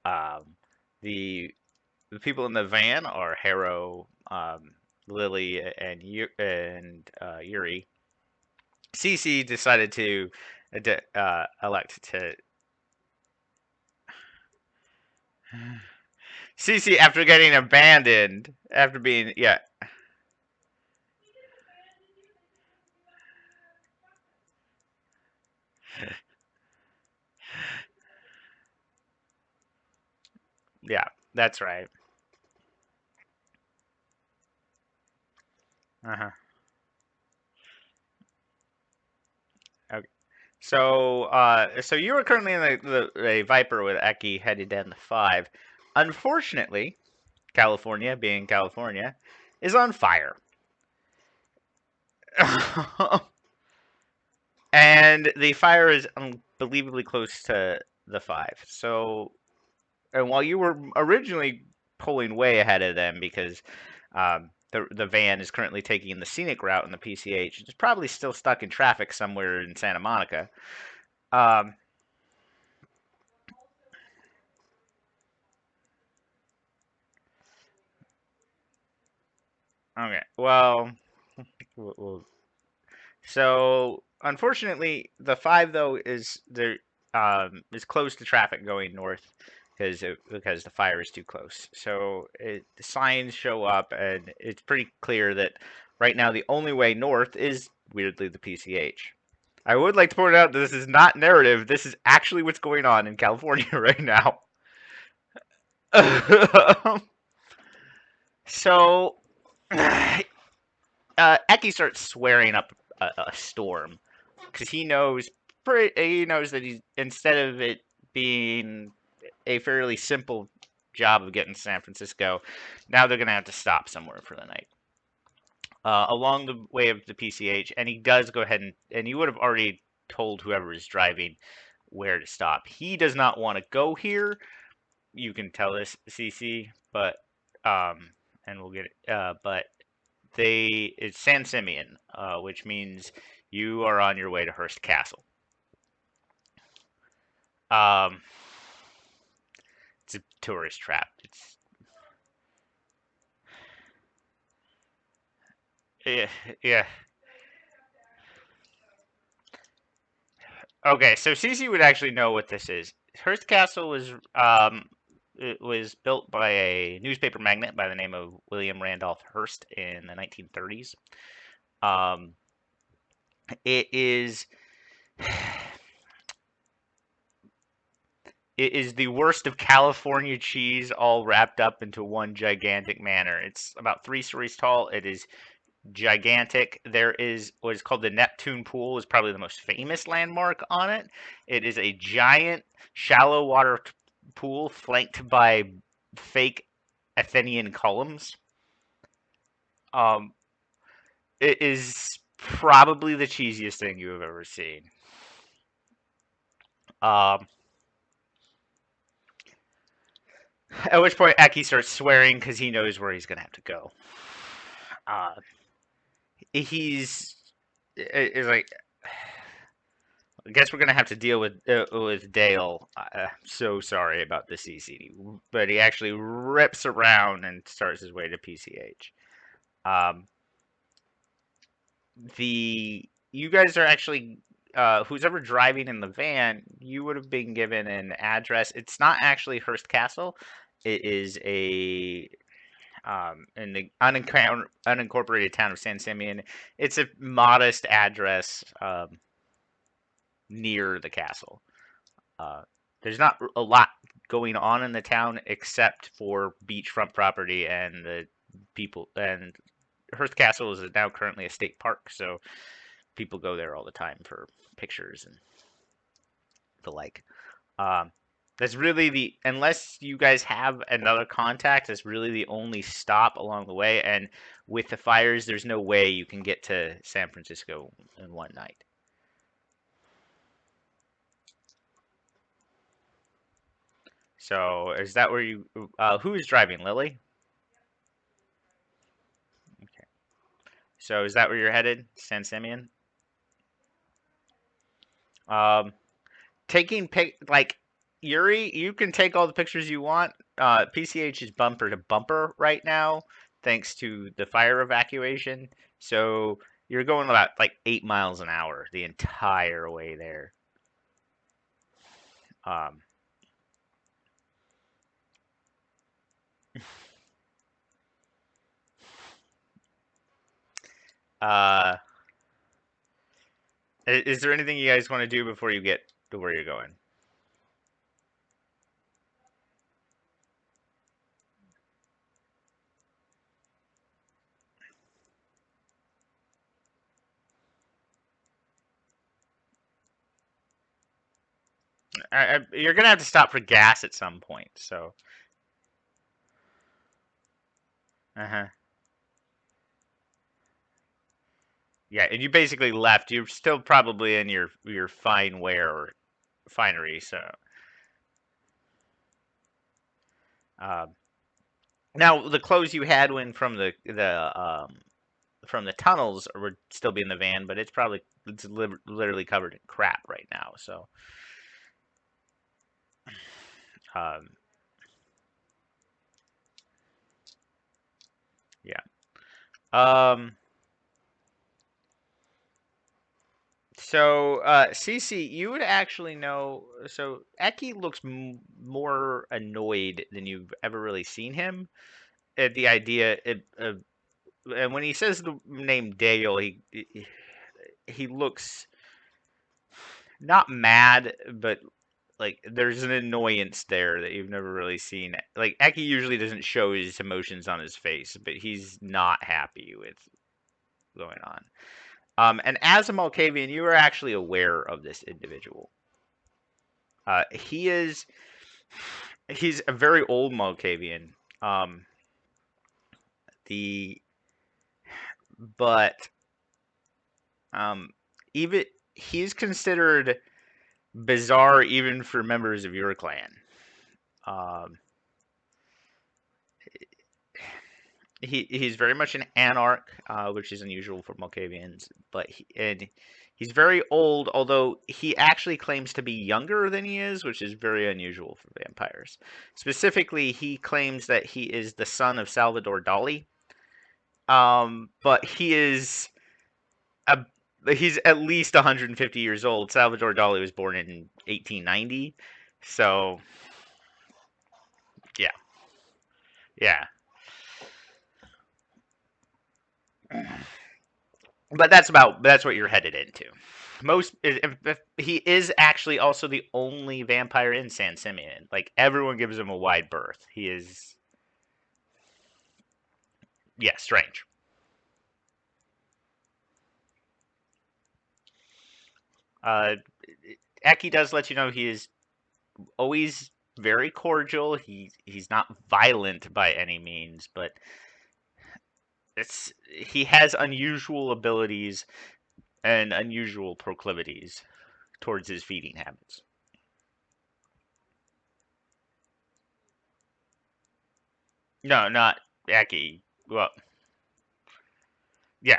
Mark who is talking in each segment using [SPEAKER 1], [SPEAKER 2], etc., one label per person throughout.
[SPEAKER 1] Um, the the people in the van are Harrow, Lily, and Yuri. Cece decided to elect to Cece after getting abandoned after being yeah, that's right. Uh-huh. Okay. So you are currently in the Viper with Eki headed down the 5. Unfortunately, California, being California, is on fire. And the fire is unbelievably close to the 5. So, and while you were originally pulling way ahead of them because the van is currently taking the scenic route in the PCH, it's probably still stuck in traffic somewhere in Santa Monica. Um, okay, well, we'll so unfortunately, the 5 though is close to traffic going north because the fire is too close. So the signs show up, and it's pretty clear that right now the only way north is weirdly the PCH. I would like to point out that this is not narrative. This is actually what's going on in California right now. So, Eki starts swearing up a storm because he knows that he's instead of it being a fairly simple job of getting to San Francisco, now they're gonna have to stop somewhere for the night along the way of the PCH, and he does go ahead and you would have already told whoever is driving where to stop. He does not want to go here. You can tell this CC, but and we'll get it. But it's San Simeon, which means you are on your way to Hearst Castle. Um, it's a tourist trap. It's yeah, yeah. Okay, so Cece would actually know what this is. Hearst Castle was it was built by a newspaper magnate by the name of William Randolph Hearst in the 1930s. Um, it is it is the worst of California cheese all wrapped up into one gigantic manor. It's about 3 stories tall. It is gigantic. There is what is called the Neptune Pool, is probably the most famous landmark on it. It is a giant shallow water pool flanked by fake Athenian columns. Um, it is probably the cheesiest thing you have ever seen. Um, at which point Eki starts swearing because he knows where he's gonna have to go. Uh, he's is like I guess we're gonna have to deal with Dale. I'm so sorry about the CCD, but he actually rips around and starts his way to PCH. Um, the you guys are actually who's ever driving in the van, you would have been given an address. It's not actually Hearst Castle. It is a in the unincorporated town of San Simeon. It's a modest address near the castle. Uh, there's not a lot going on in the town except for beachfront property and the people. And Hearst Castle is now currently a state park, so people go there all the time for pictures and the like. Um, that's really the unless you guys have another contact. That's really the only stop along the way. And with the fires, there's no way you can get to San Francisco in one night. So is that where you? Who is driving, Lily? Okay. So is that where you're headed, San Simeon? Um, taking pic like Yuri, you can take all the pictures you want. PCH is bumper to bumper right now, thanks to the fire evacuation. So you're going about like 8 miles an hour the entire way there. Um, uh, is there anything you guys want to do before you get to where you're going? You're gonna have to stop for gas at some point. So, uh-huh. Yeah, and you basically left. You're still probably in your fine wear finery. So, um, now the clothes you had when from the tunnels would still be in the van, but it's literally covered in crap right now. So, um, yeah. Um, so, Cece, you would actually know. So, Eki looks more annoyed than you've ever really seen him at the idea. And when he says the name Dale, he looks not mad, but like there's an annoyance there that you've never really seen. Like Eki usually doesn't show his emotions on his face, but he's not happy with going on. And as a Malkavian, you are actually aware of this individual. He's a very old Malkavian. Um, the but um, even he's considered bizarre even for members of your clan. Um, he's very much an anarch, which is unusual for Malkavians, but he's very old, although he actually claims to be younger than he is, which is very unusual for vampires. Specifically, he claims that he is the son of Salvador Dali, but a, he's at least 150 years old. Salvador Dali was born in 1890, so yeah, yeah. But that's what you're headed into. If he is actually also the only vampire in San Simeon. Like everyone gives him a wide berth. He is, yeah, strange. Uh, Eki does let you know he is always very cordial. He's not violent by any means, but he has unusual abilities and unusual proclivities towards his feeding habits. No, not Eki. Well, yeah.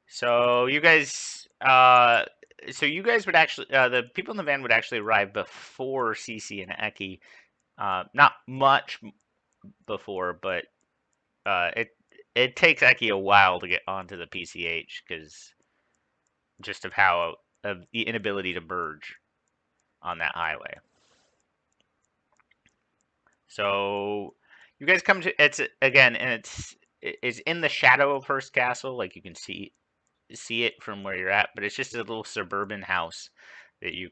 [SPEAKER 1] So you guys, you guys would actually, the people in the van would actually arrive before Cece and Eki. Not much before, but it takes Eki a while to get onto the PCH because just of how of the inability to merge on that highway. So you guys come to it's again, and it's in the shadow of Hearst Castle, like you can see it from where you're at, but it's just a little suburban house that you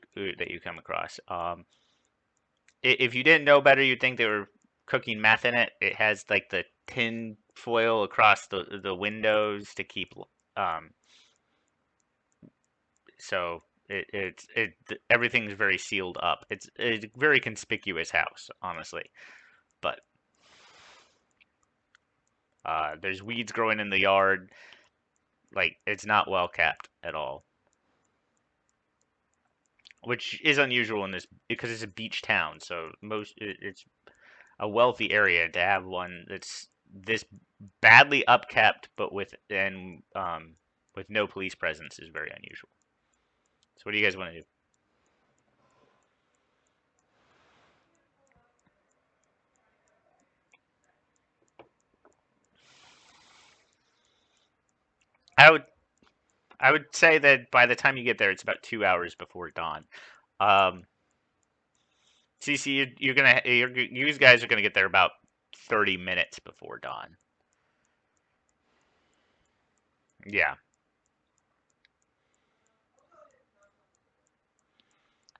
[SPEAKER 1] come across. If you didn't know better, you'd think they were cooking meth in it. It has like the tin foil across the windows to keep um so it everything's very sealed up. It's a very conspicuous house, honestly. But there's weeds growing in the yard. Like it's not well kept at all, which is unusual in this because it's a beach town. So it's a wealthy area to have one that's this badly upkept, but with no police presence is very unusual. So what do you guys want to do? I would say that by the time you get there, it's about 2 hours before dawn. Um, CC, you guys are gonna get there about 30 minutes before dawn. Yeah.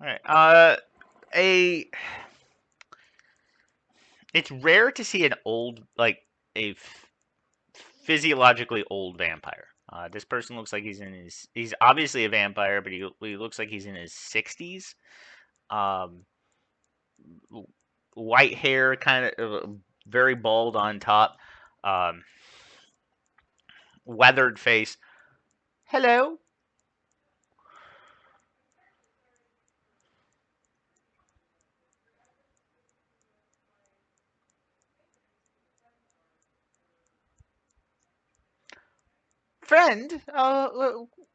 [SPEAKER 1] All right. A It's rare to see an old a physiologically old vampire. This person looks like he's obviously a vampire, but he looks like he's in his 60s. Um, White hair, kind of very bald on top. Um, Weathered face. Hello, friend.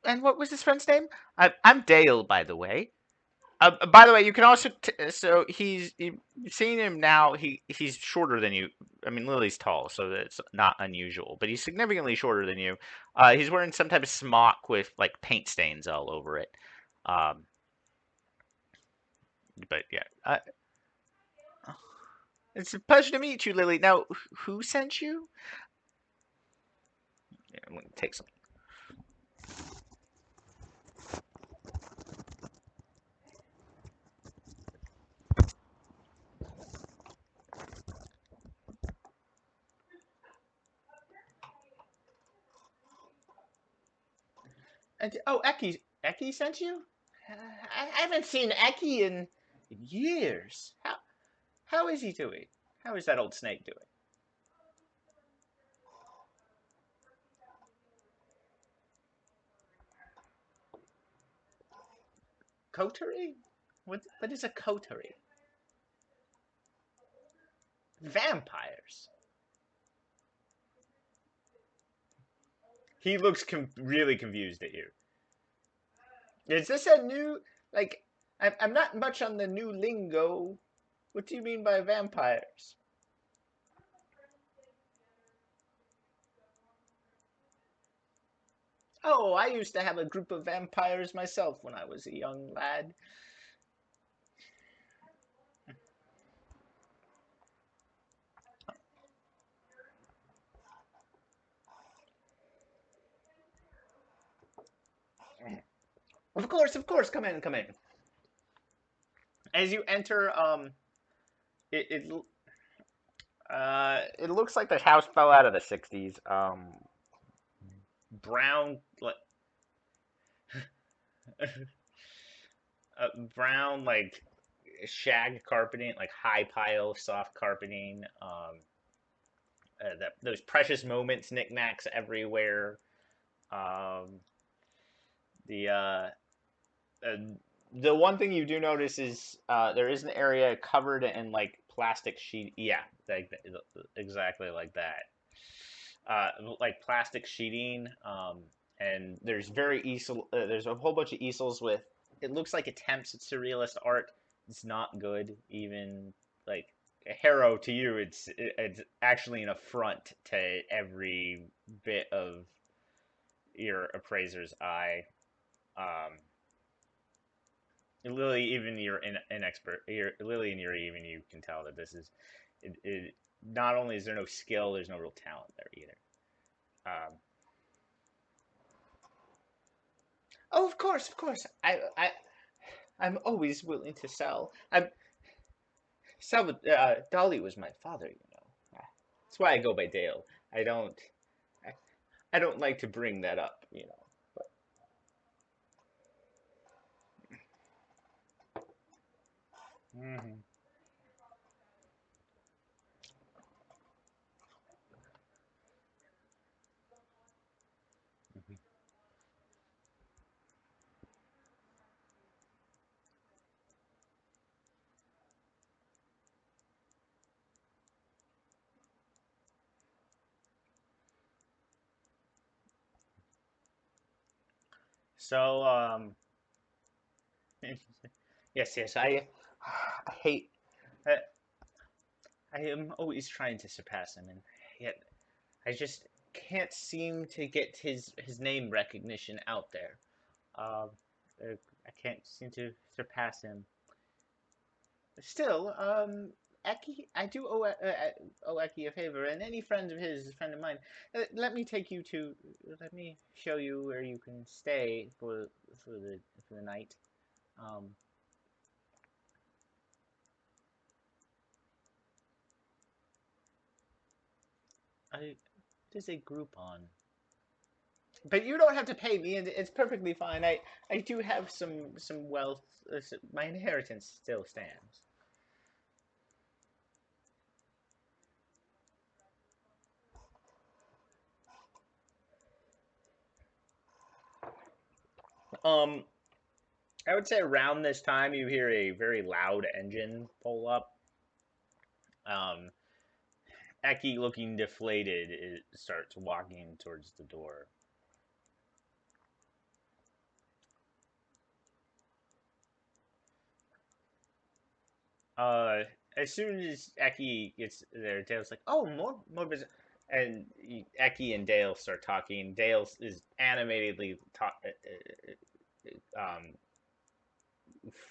[SPEAKER 1] And what was his friend's name? I'm Dale, by the way. By the way, you can also so you've seen him now. He's shorter than you. I mean, Lily's tall, so that's not unusual. But he's significantly shorter than you. He's wearing some type of smock with like paint stains all over it. Um, but yeah, it's a pleasure to meet you, Lily. Now, who sent you? Yeah, I'm gonna take some. Oh, Eki sent you? I haven't seen Eki in years. How is he doing? How is that old snake doing? Coterie? What is a coterie? Vampires. He looks really confused at you. Is this a new like? I'm not much on the new lingo. What do you mean by vampires? Oh, I used to have a group of vampires myself when I was a young lad. Of course, come in, come in. As you enter, it it, it looks like the house fell out of the '60s. Brown, like brown, like shag carpeting, like high pile soft carpeting. That those precious moments knickknacks everywhere. Um, the uh, uh, the one thing you do notice is there is an area covered in like plastic sheet. Yeah, like exactly like that. Like plastic sheeting. And there's a whole bunch of easels with. It looks like attempts at surrealist art. It's not good. Even like a Harrow to you, it's actually an affront to every bit of your appraiser's eye. Um, Lily, even you're an expert. Lily and Yuri, even you can tell that this is. Not only is there no skill, there's no real talent there either. Oh, of course, of course. I'm always willing to sell. Dolly was my father, you know. That's why I go by Dale. I, I don't like to bring that up, you know. But mhm. Mhm. So, yes, yes, I hate. I, I am always trying to surpass him, and yet I just can't seem to get his name recognition out there. Um, I can't seem to surpass him. Still, Eki, I do owe Eki a favor, and any friend of his, a friend of mine. Let me take you to. Let me show you where you can stay for the night. Um, I there's a Groupon, but you don't have to pay me, and it's perfectly fine. I do have some wealth. My inheritance still stands. Um, I would say around this time you hear a very loud engine pull up. Um, Eki, looking deflated, starts walking towards the door. Uh, as soon as Eki gets there, Dale's like, "Oh, more business." And Eki and Dale start talking. Dale is animatedly um,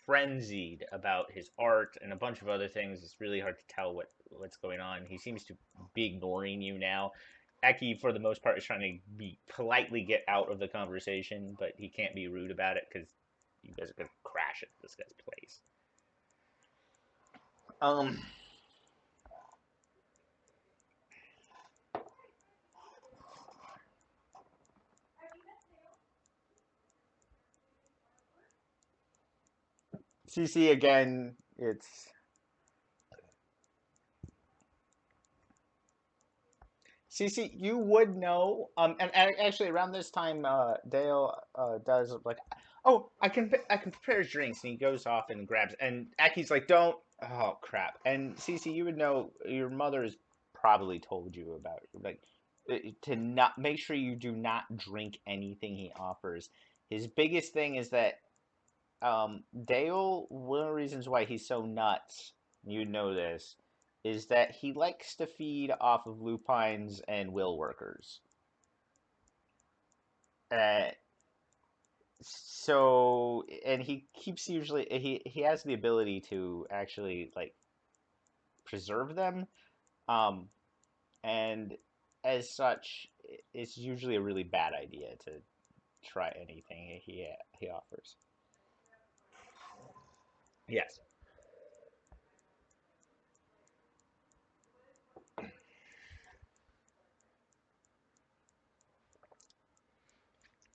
[SPEAKER 1] frenzied about his art and a bunch of other things. It's really hard to tell what's going on. He seems to be ignoring you now. Eki, for the most part, is trying to be politely get out of the conversation, but he can't be rude about it because you guys are gonna crash at this guy's place. Um, CC again. It's CC. You would know. And actually, around this time, Dale does like, oh, I can prepare drinks, and he goes off and grabs. And Aki's like, don't. Oh crap. And CC, you would know. Your mother has probably told you about like to not make sure you do not drink anything he offers. His biggest thing is that Dale, one of the reasons why he's so nuts, you know this, is that he likes to feed off of lupines and will workers. Uh, and he keeps usually he has the ability to actually like preserve them, um, and as such, it's usually a really bad idea to try anything he offers. Yes.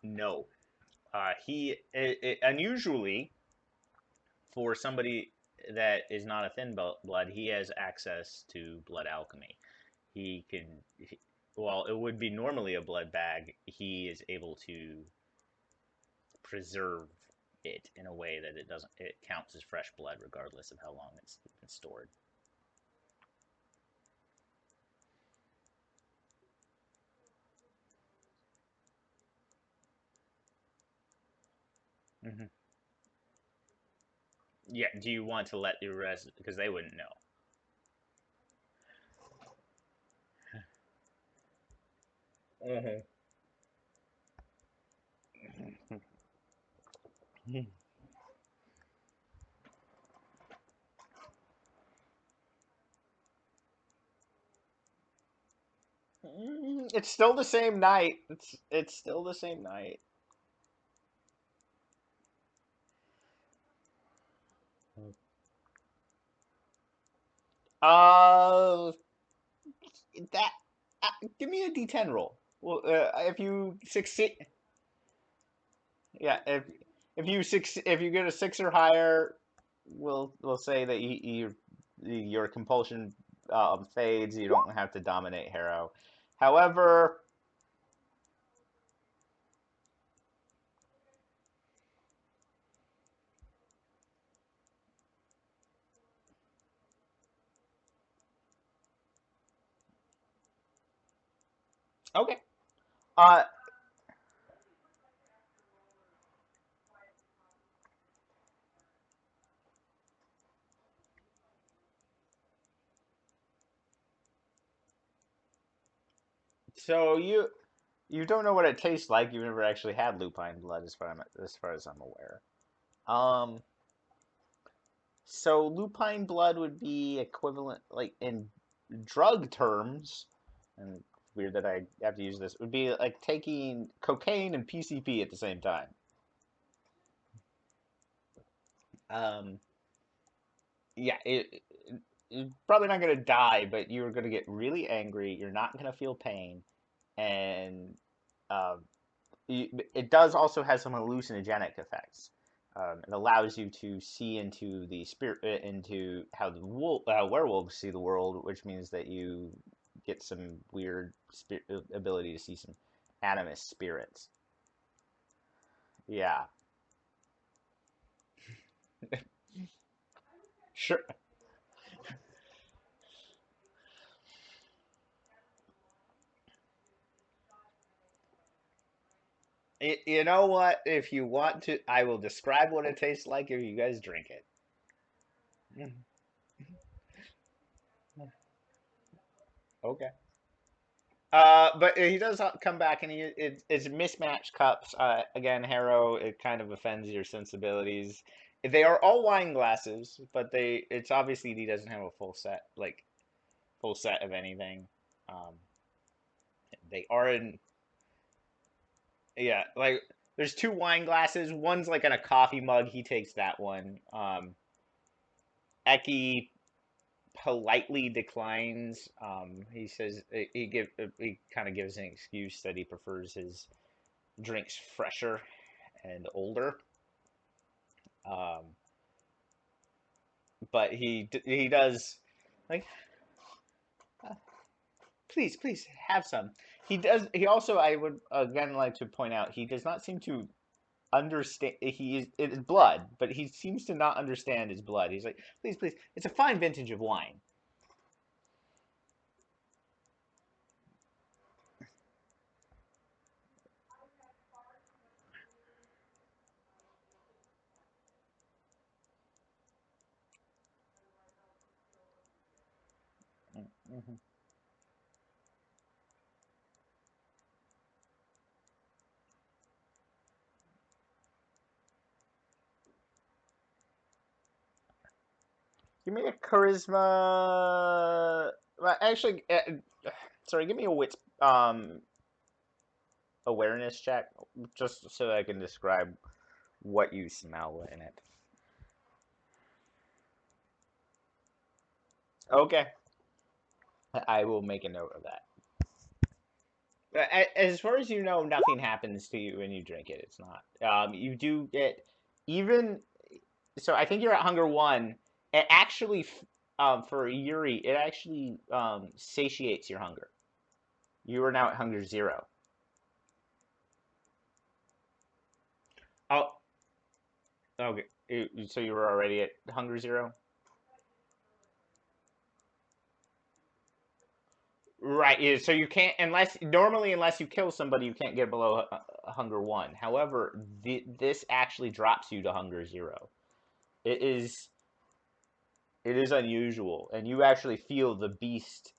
[SPEAKER 1] No. Unusually for somebody that is not a thin blood, he has access to blood alchemy. He can, well, it would be normally a blood bag. He is able to preserve it in a way that it counts as fresh blood regardless of how long it's been stored. Hmm. Yeah. Do you want to let the rest because they wouldn't know? Hmm. It's still the same night. It's still the same night. Uh, that give me a D10 roll. Well, if you succeed, yeah, if you get a 6 or higher, we'll say that your compulsion fades. You don't have to dominate Harrow. However, okay. Uh, So you don't know what it tastes like. You've never actually had lupine blood, as far as I'm aware. Um, so lupine blood would be equivalent, like in drug terms, and weird that I have to use this. Would be like taking cocaine and PCP at the same time. Um, yeah, you're probably not gonna die, but you're gonna get really angry. You're not gonna feel pain, and um, it does also have some hallucinogenic effects. It allows you to see into the spirit, into how the werewolves see the world, which means that you get some weird ability to see some animus spirits. Yeah, sure. You know what? If you want to, I will describe what it tastes like if you guys drink it. Okay. But he does come back, and it's mismatched cups. Again, Harrow, it kind of offends your sensibilities. They are all wine glasses, but it's obviously he doesn't have a full set of anything. Um, they are in, yeah, like there's two wine glasses. One's like in a coffee mug. He takes that one. Eki politely declines. He says he kind of gives an excuse that he prefers his drinks fresher and older. Um, but he does like, "Uh, please have some. He does. He also, I would again like to point out, he does not seem to understand. It is blood, but he seems to not understand his blood. He's like, please, it's a fine vintage of wine. Mm-hmm. Give me a charisma. Well, actually, sorry. Give me a wits awareness check, just so I can describe what you smell in it. Okay, I will make a note of that. As far as you know, nothing happens to you when you drink it. It's not. You do get even. So I think you're at hunger one. It actually, for Yuri, it actually satiates your hunger. You are now at hunger zero. Oh, okay. So you were already at hunger zero. Right. Yeah, so you can't unless you kill somebody, you can't get below hunger one. However, this actually drops you to hunger zero. It is it is unusual, and you actually feel the beast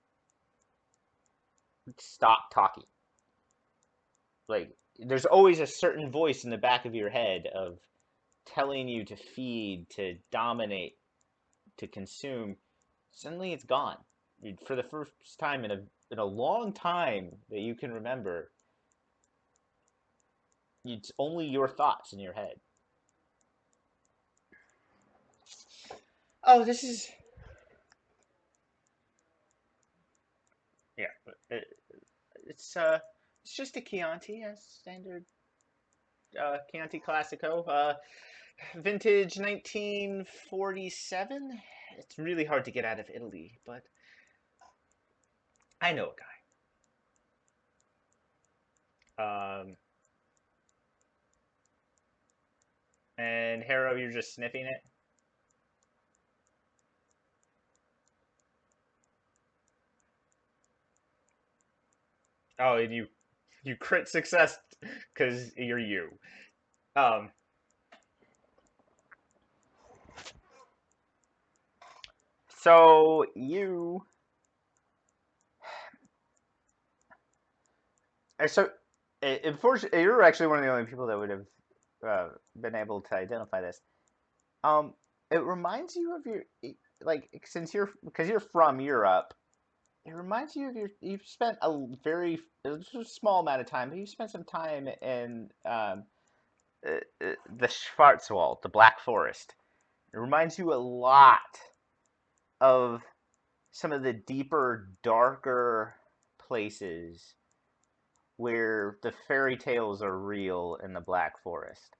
[SPEAKER 1] stop talking. Like there's always a certain voice in the back of your head of telling you to feed, to dominate, to consume. Suddenly it's gone. For the first time in a long time that you can remember, it's only your thoughts in your head. Oh, this is yeah. It, it's uh, it's just a Chianti, a standard Chianti Classico, vintage 1947. It's really hard to get out of Italy, but I know a guy. And Harrow, you're just sniffing it. Oh, and you crit success because you're you. Um, so you So, unfortunately, you're actually one of the only people that would have been able to identify this. Um, it reminds you of your like since you're because you're from Europe. It reminds you of you've spent a small amount of time, but you spent some time in the Schwarzwald, the Black Forest. It reminds you a lot of some of the deeper, darker places where the fairy tales are real in the Black Forest.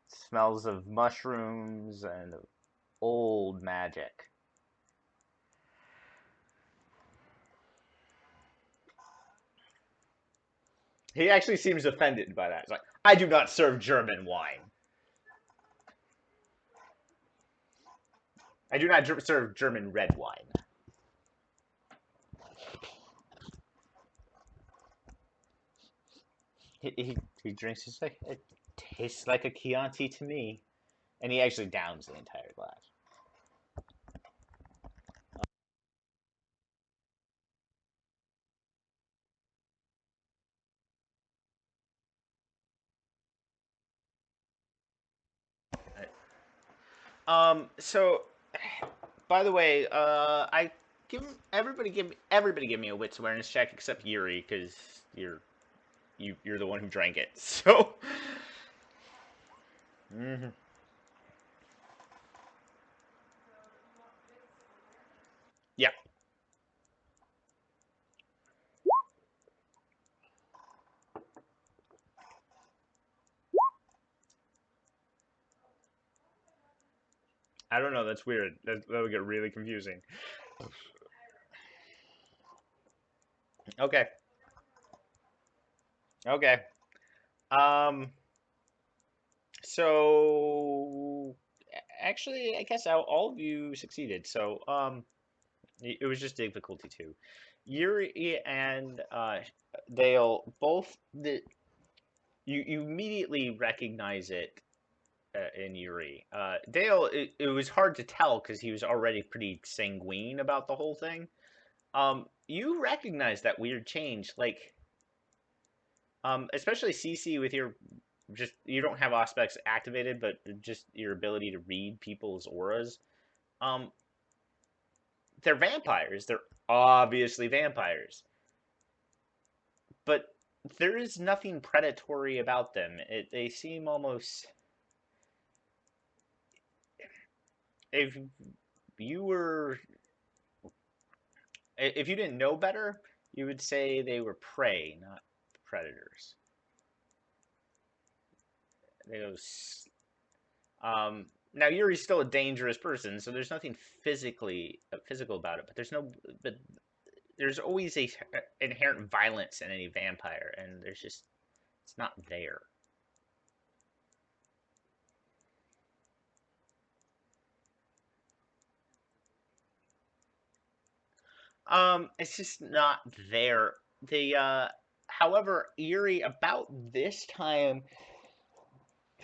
[SPEAKER 1] Smells of mushrooms and old magic. He actually seems offended by that. He's like, I do not serve German wine. I do not serve German red wine. He drinks. He's like, it tastes like a Chianti to me, and he actually downs the entire glass. So, by the way, I give me a wits awareness check except Yuri because you're the one who drank it. So, mhm. Yeah, I don't know. That's weird. That would get really confusing. Okay, okay. Um, so actually, I guess all of you succeeded. So, it was just difficulty two. Yuri and Dale both you immediately recognize it in Yuri. Dale, it was hard to tell because he was already pretty sanguine about the whole thing. You recognize that weird change, like especially CC with your just you don't have aspects activated, but just your ability to read people's auras. Um, they're vampires. They're obviously vampires, but there is nothing predatory about them. They seem almost if you were if you didn't know better, you would say they were prey, not predators. They was now Yuri's still a dangerous person, so there's nothing physical about it. But but there's always a inherent violence in any vampire, and there's just it's not there. It's just not there. However, Yuri about this time,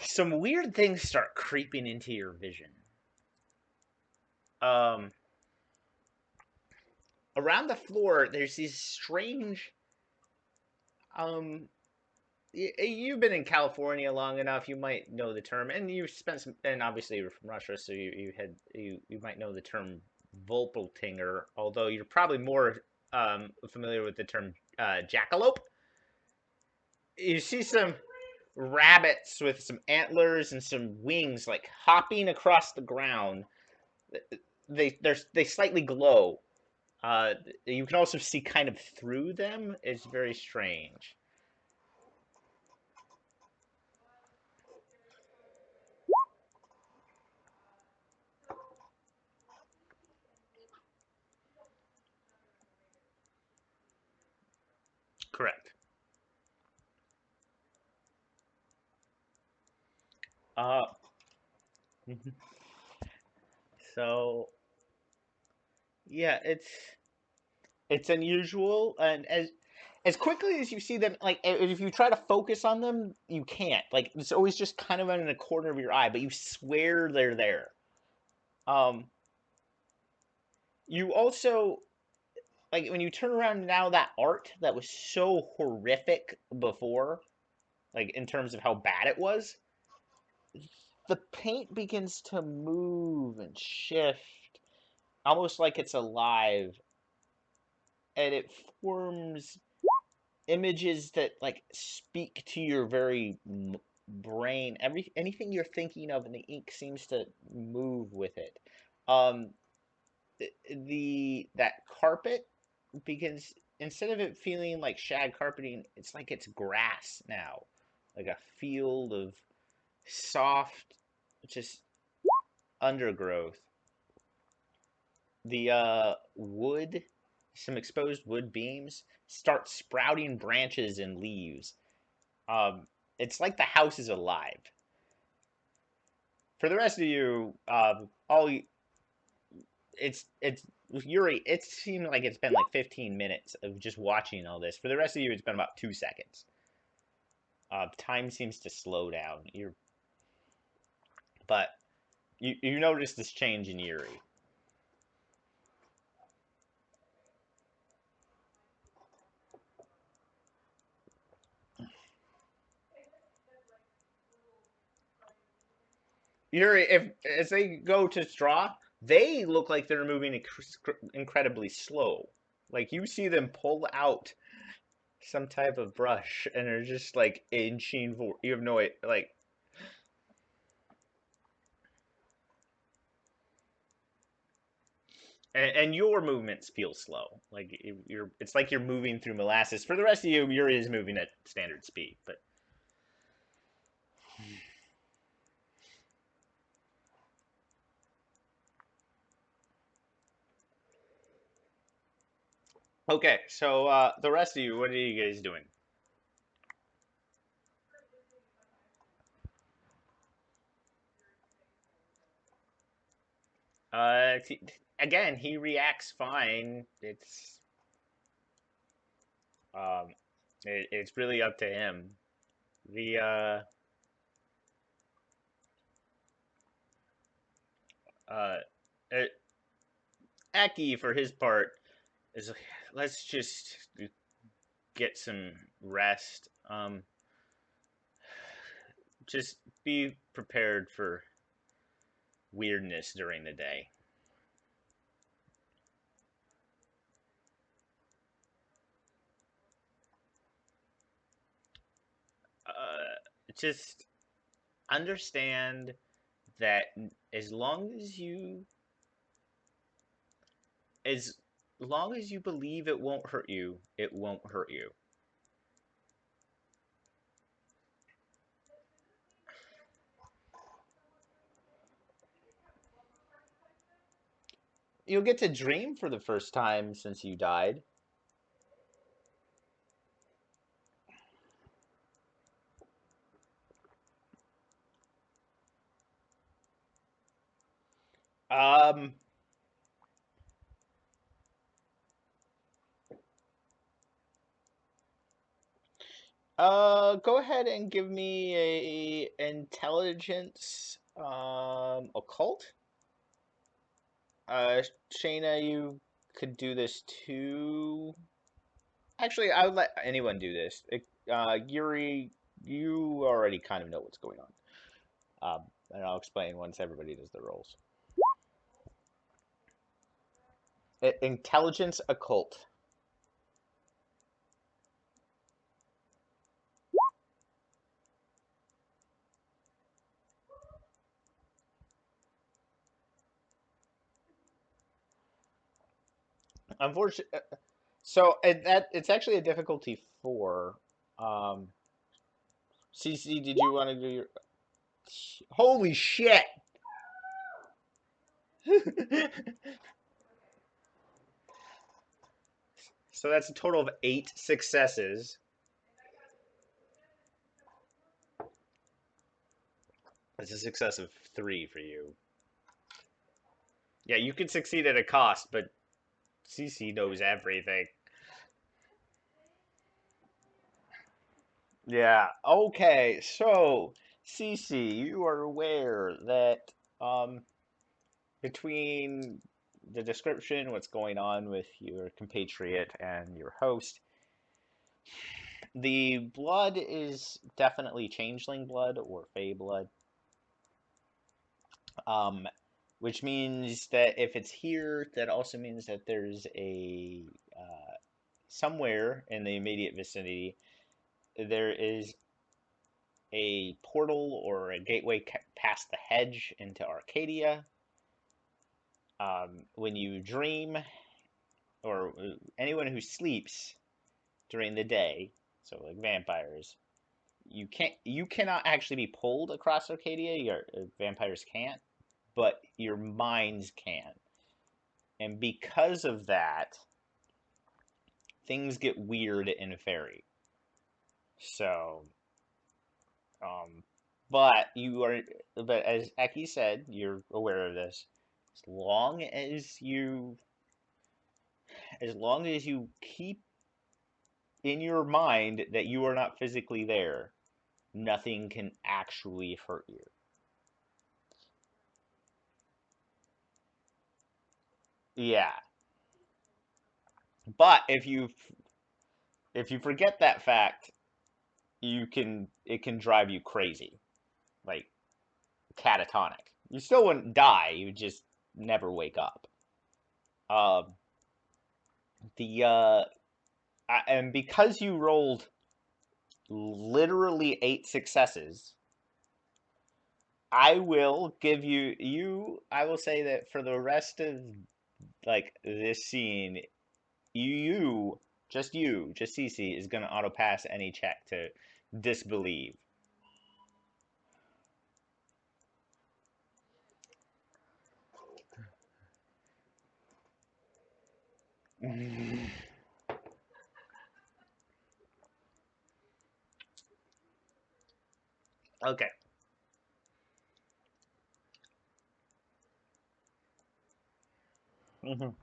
[SPEAKER 1] some weird things start creeping into your vision. Um, Around the floor, there's these strange. Um, you've been in California long enough, you might know the term, and you've spent some, and obviously you're from Russia, so you might know the term Volpeltinger, although you're probably more familiar with the term jackalope. You see some rabbits with some antlers and some wings, like hopping across the ground. They slightly glow. Uh, you can also see kind of through them. It's very strange. Correct. Uh, so yeah, it's unusual, and as quickly as you see them, like if you try to focus on them, you can't. Like it's always just kind of in the corner of your eye, but you swear they're there. Um, you also like when you turn around now, that art that was so horrific before, like in terms of how bad it was, the paint begins to move and shift, almost like it's alive, and it forms images that like speak to your very brain. Anything you're thinking of, and the ink seems to move with it. Um, the that carpet begins, instead of it feeling like shag carpeting, it's like it's grass now, like a field of soft, just undergrowth. The wood, some exposed wood beams start sprouting branches and leaves. Um, it's like the house is alive. For the rest of you, it's Yuri. It seemed like it's been like 15 minutes of just watching all this. For the rest of you, it's been about 2 seconds. Time seems to slow down. But you notice this change in Yuri. Yuri, if as they go to straw, they look like they're moving incredibly slow. Like you see them pull out some type of brush, and they're just like inching for. You have no like. And your movements feel slow. Like you're, it's like you're moving through molasses. For the rest of you, Yuri is moving at standard speed. But okay, so the rest of you, what are you guys doing? Uh, Again, he reacts fine. Um, it's really up to him. The uh, uh Aki, for his part, is like, let's just get some rest. Just be prepared for weirdness during the day. Just understand that as long as you as long as you believe it won't hurt you, it won't hurt you. You'll get to dream for the first time since you died. Um, go ahead and give me a intelligence occult. Shayna, you could do this too. Actually, I would let anyone do this. Yuri, you already kind of know what's going on. And I'll explain once everybody does their roles. Intelligence occult. Unfortunately, so it's actually a difficulty 4. Um, CC, did you want to do your? Holy shit! So that's a total of 8 successes. That's a success of 3 for you. Yeah, you can succeed at a cost, but CC knows everything. Yeah. Okay. So, CC, you are aware that um between the description, what's going on with your compatriot and your host. The blood is definitely changeling blood or fey blood, um, which means that if it's here, that also means that there's a somewhere in the immediate vicinity there is a portal or a gateway past the hedge into Arcadia. When you dream, or anyone who sleeps during the day, so like vampires, you cannot actually be pulled across Arcadia. Your vampires can't, but your minds can, and because of that, things get weird in Fairy. So, um, but you are, but as Eki said, you're aware of this. As long as you, as long as you keep in your mind that you are not physically there, nothing can actually hurt you. Yeah, but if you forget that fact, it can drive you crazy, like catatonic. You still wouldn't die, you just never wake up. Um, the and because you rolled literally 8 successes, I will give I will say that for the rest of like this scene, you just Cece is gonna auto pass any check to disbelieve. Okay. Mhm.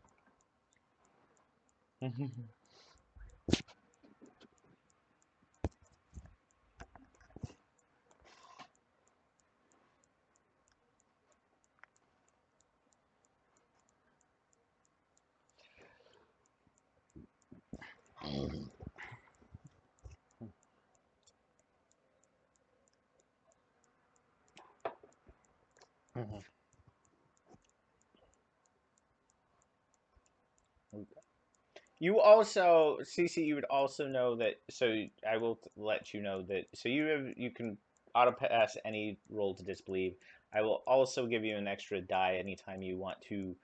[SPEAKER 1] You also, Cece, you would also know that. So I will let you know that. So you can auto pass any roll to disbelieve. I will also give you an extra die anytime you want to.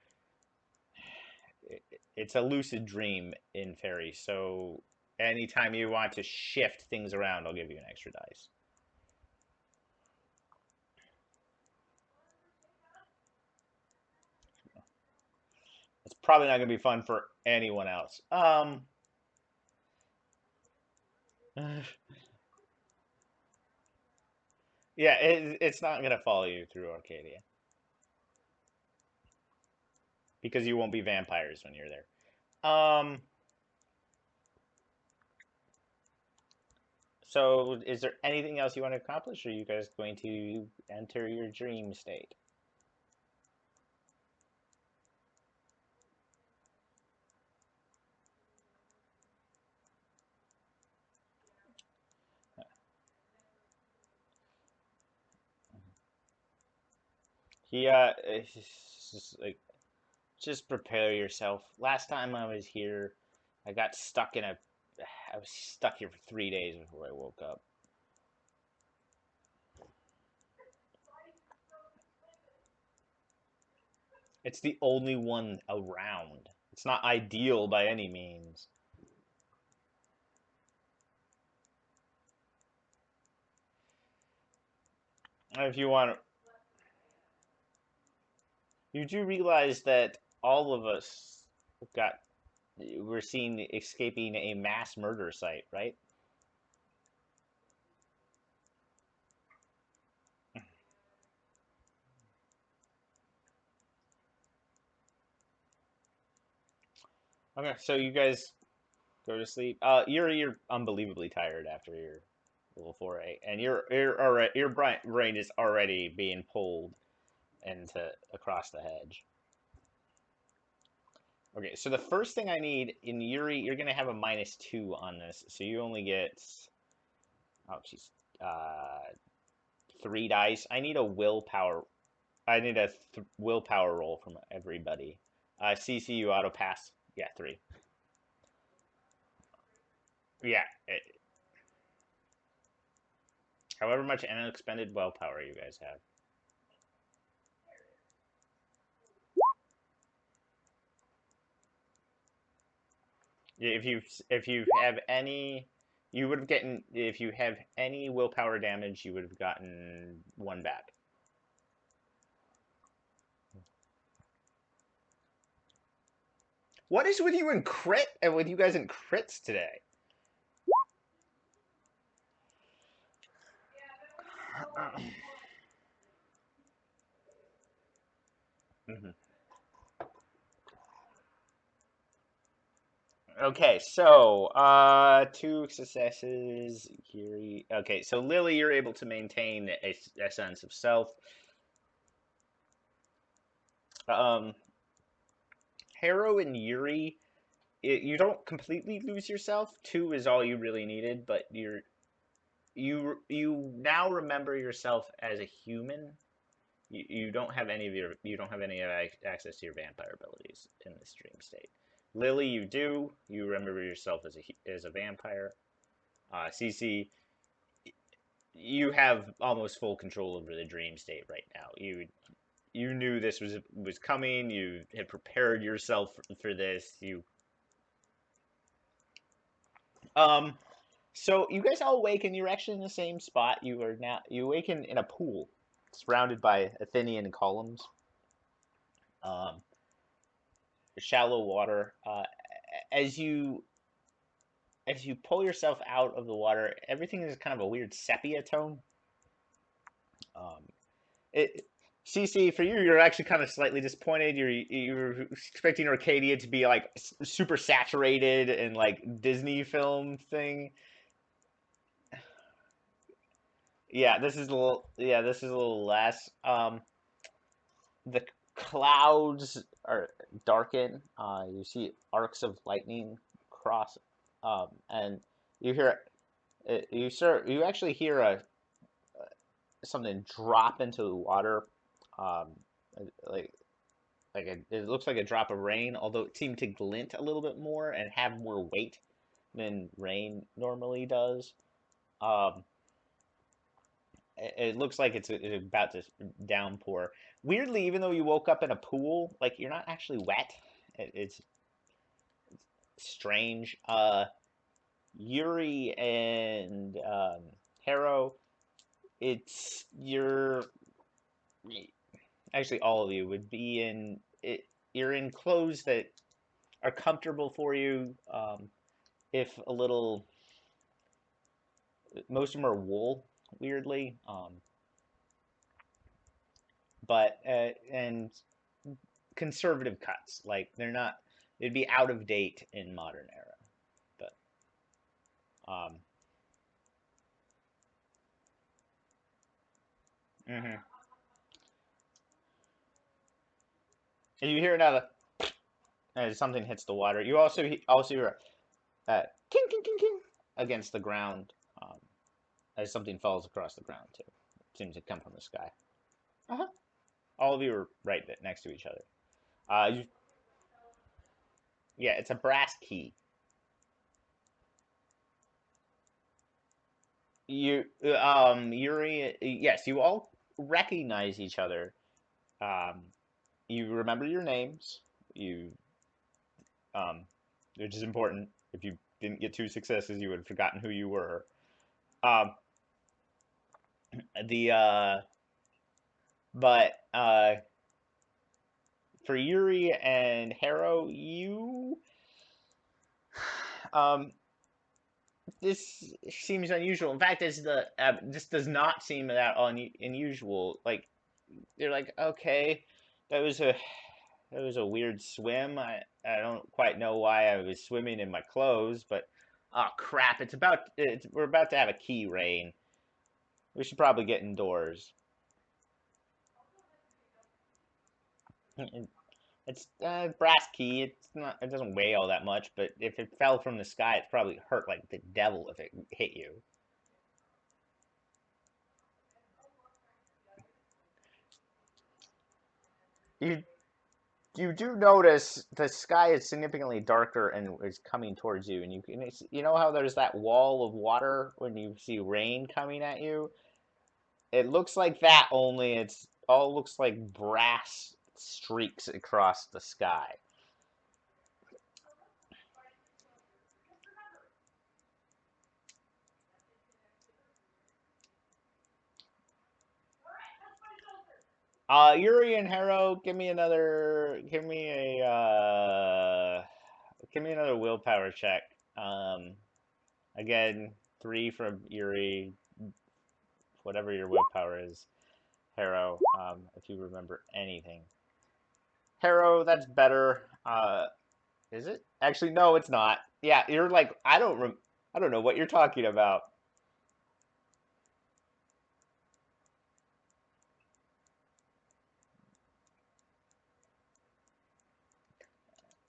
[SPEAKER 1] It's a lucid dream in fairy, so anytime you want to shift things around, I'll give you an extra dice. It's probably not going to be fun for anyone else. Yeah, it's not going to follow you through Arcadia because you won't be vampires when you're there. So is there anything else you want to accomplish, or are you guys going to enter your dream state? It's just like, just prepare yourself. Last time I was here, I got stuck in a. I was stuck here for 3 days before I woke up. It's the only one around. It's not ideal by any means. If you want, you do realize that all of us got. We're seen escaping a mass murder site, right? Okay, so you guys go to sleep. You're unbelievably tired after your level 4A, and your brain is already being pulled into across the hedge. Okay, so the first thing I need in Yuri, you're gonna have a -2 on this, so you only get, oh jeez, uh, 3 dice. I need a willpower. I need a willpower roll from everybody. CC, you auto pass. Yeah, 3. Yeah, however much unexpended willpower you guys have. Yeah, if you have any, you would have gotten, if you have any willpower damage, you would have gotten 1 back. What is with you and crit and with you guys in crits today? Mhm. Okay, so 2 successes. Yuri. Okay, so Lily, you're able to maintain a sense of self. Um, Harrow and Yuri, you don't completely lose yourself. 2 is all you really needed, but you now remember yourself as a human. You don't have any of your you don't have any access to your vampire abilities in this dream state. Lily, you do. You remember yourself as a vampire. CC, you have almost full control over the dream state right now. You knew this was coming. You had prepared yourself for this. Um so you guys all awaken. You're actually in the same spot. You awaken in a pool surrounded by Athenian columns. Um, Shallow water. As you as you pull yourself out of the water, everything is kind of a weird sepia tone. Um, it CC, for you, you're actually kind of slightly disappointed. You're expecting Arcadia to be like super saturated and like Disney film thing. This is a little less. The clouds are darken. You see arcs of lightning cross, and you hear you actually hear a something drop into the water, um, like it looks like a drop of rain, although it seemed to glint a little bit more and have more weight than rain normally does. Um, it looks like it's about to downpour. Weirdly, even though you woke up in a pool, like you're not actually wet. It's strange. Yuri and Harrow, it's you're actually all of you would be in it. You're in clothes that are comfortable for you. If a little, most of them are wool, weirdly. But and conservative cuts. Like they're not. It'd be out of date in modern era. But um, mhm. And you hear another as something hits the water. You also hear a king king king king against the ground, as something falls across the ground too. It seems to come from the sky. Uh-huh. All of you are right next to each other. You, yeah, it's a brass key. Yuri, yes, you all recognize each other. Um, you remember your names. Um, which is important. If you didn't get 2 successes, you would have forgotten who you were. Um, the but For Yuri and Harrow, um, this seems unusual. In fact, this does not seem that unusual. Like they're like, okay, that was a that was a weird swim. I don't quite know why I was swimming in my clothes, but oh crap! We're about to have a key rain. We should probably get indoors. It's brass key. It's not. It doesn't weigh all that much, but if it fell from the sky, it probably hurt like the devil if it hit you. You you do notice the sky is significantly darker and is coming towards you, and you know how there's that wall of water when you see rain coming at you. It looks like that, only it's all looks like brass streaks across the sky. Yuri and Harrow, give me another willpower check. Again, 3 from Yuri, whatever your willpower is. Harrow, if you remember anything. Harrow, that's better. Is it? Actually, no, it's not. Yeah, you're like, I don't know what you're talking about.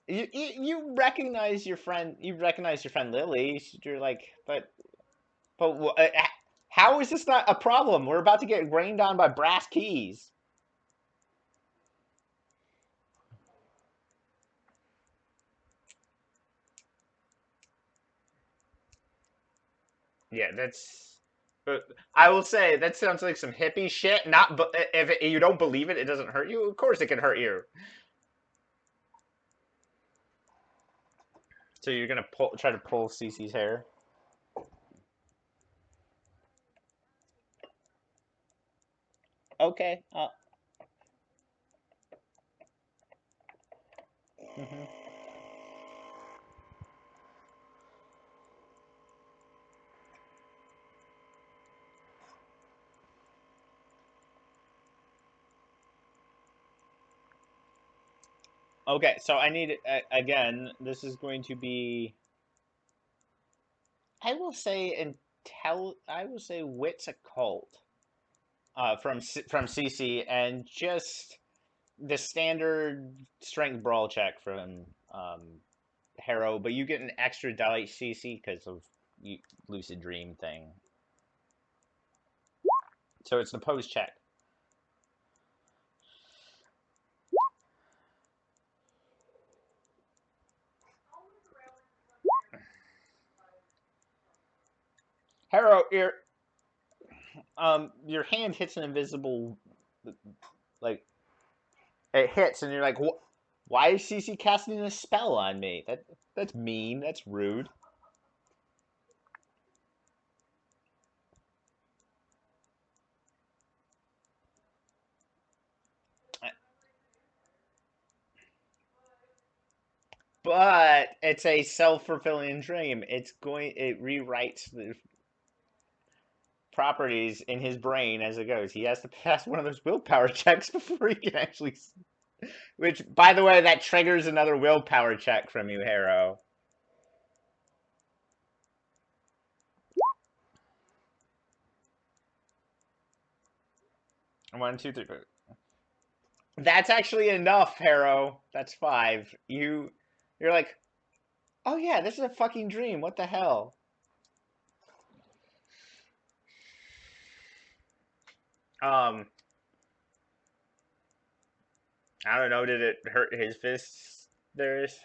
[SPEAKER 1] You recognize your friend. You recognize your friend Lily. You're like, but how is this not a problem? We're about to get rained on by brass keys. Yeah, that's. But I will say that sounds like some hippie shit. Not, but if you don't believe it, it doesn't hurt you. Of course, it can hurt you. So you're gonna try to pull Cece's hair. Okay. Mhm. Okay, so I need again. This is going to be. I will say I will say wits occult. From CC, and just the standard strength brawl check from Harrow, but you get an extra die CC because of lucid dream thing. So it's the pose check. Harrow, your hand hits an invisible, like it hits, and you're like, why is CC casting a spell on me? That's mean. That's rude. But it's a self-fulfilling dream. It rewrites the properties in his brain as it goes. He has to pass one of those willpower checks before he can actually. Which, by the way, that triggers another willpower check from you, Harrow. 1, 2, 3, 4. That's actually enough, Harrow. That's 5. You're like, oh yeah, this is a fucking dream. What the hell? Um, I don't know. Did it hurt his fists? There's.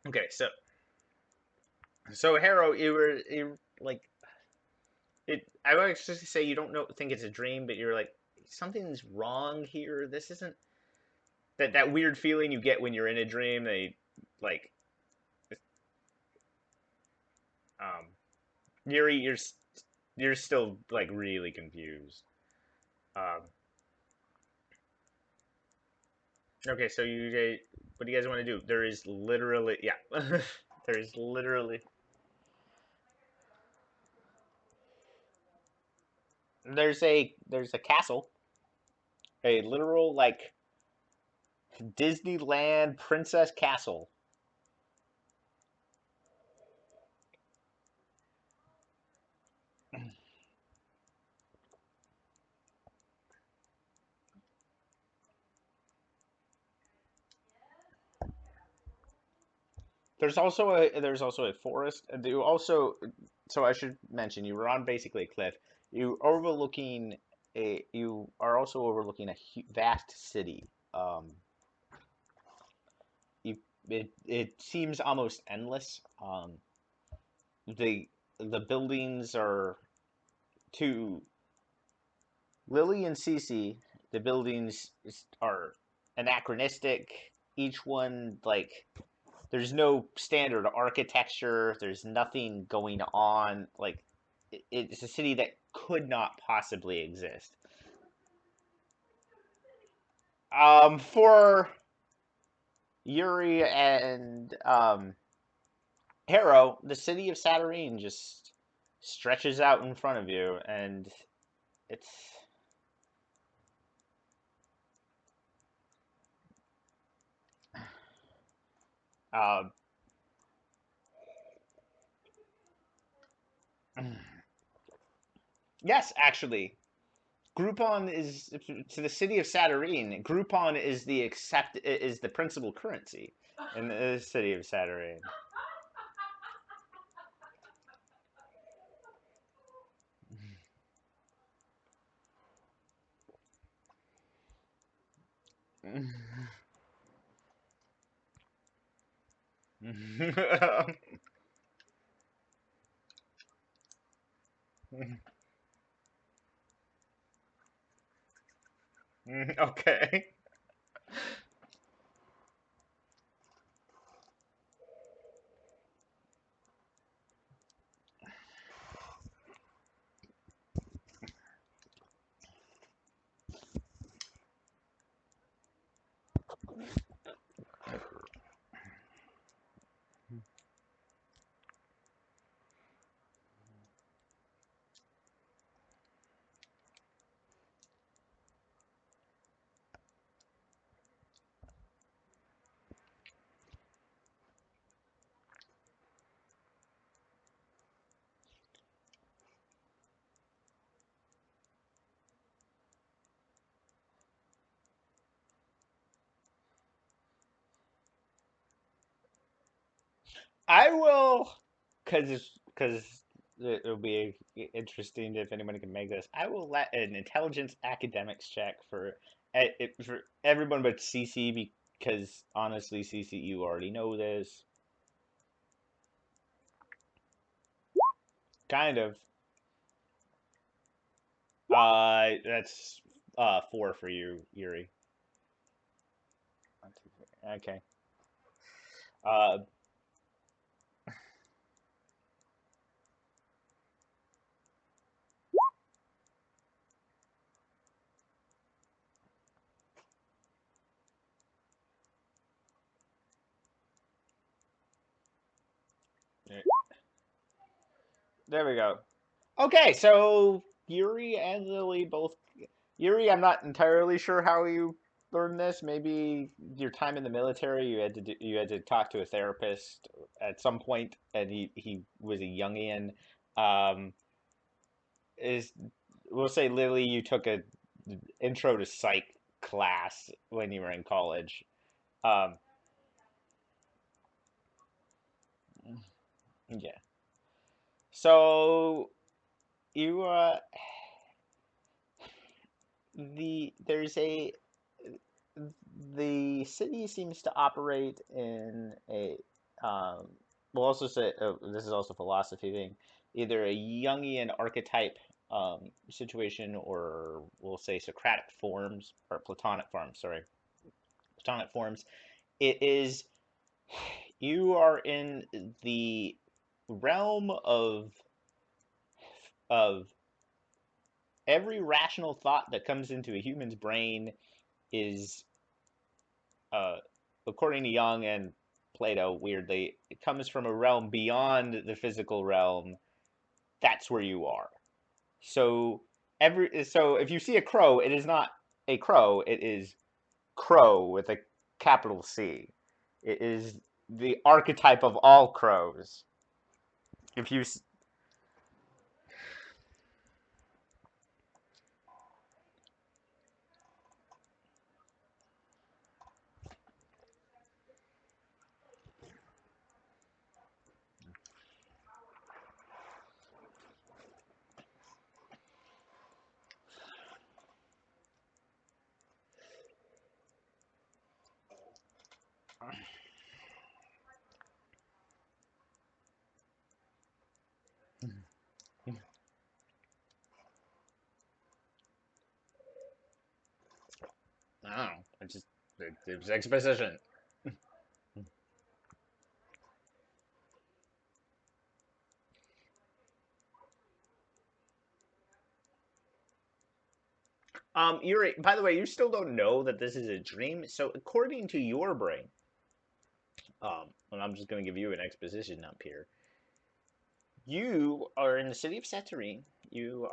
[SPEAKER 1] Okay, so Harrow, you like it. I would actually say you don't think it's a dream, but you're like something's wrong here. This isn't that weird feeling you get when you're in a dream. They like um, Yuri, you're still like really confused. Um, okay, so what do you guys want to do? There is literally, yeah, there is literally, there's a castle, a literal like Disneyland princess castle. there's also a forest. And you also, so I should mention, you were on basically a cliff. You are also overlooking a vast city. Um, you, it seems almost endless. The the buildings are to Lily and Cece. The buildings are anachronistic. Each one like there's no standard architecture. There's nothing going on. Like it's a city that could not possibly exist. For Yuri and Harrow, the city of Saturnine just stretches out in front of you, and it's uh, yes, actually, Groupon is to the city of Saturnine. Groupon is the principal currency in the city of Saturnine. Okay. I will, because it'll be interesting if anyone can make this. I will let an intelligence academics check for everyone but CC because honestly, CC, you already know this. Kind of. That's 4 for you, Yuri. Okay. Uh, there we go. Okay, so Yuri and Lily both. Yuri, I'm not entirely sure how you learned this. Maybe your time in the military, you had to talk to a therapist at some point, and he was a Jungian. Um, is We'll say Lily, you took a intro to psych class when you were in college. Um, yeah. So you there's a the city seems to operate in a um, we'll also say this is also a philosophy thing, either a Jungian archetype situation, or we'll say Socratic forms or Platonic forms. Sorry, Platonic forms. It is you are in the realm of every rational thought that comes into a human's brain is uh, according to Jung and Plato, weirdly, it comes from a realm beyond the physical realm. That's where you are. So so if you see a crow, it is not a crow. It is crow with a capital C. It is the archetype of all crows. If you I don't know. There's exposition. You're by the way, you still don't know that this is a dream. So according to your brain, and I'm just gonna give you an exposition up here. You are in the city of Satyrine. You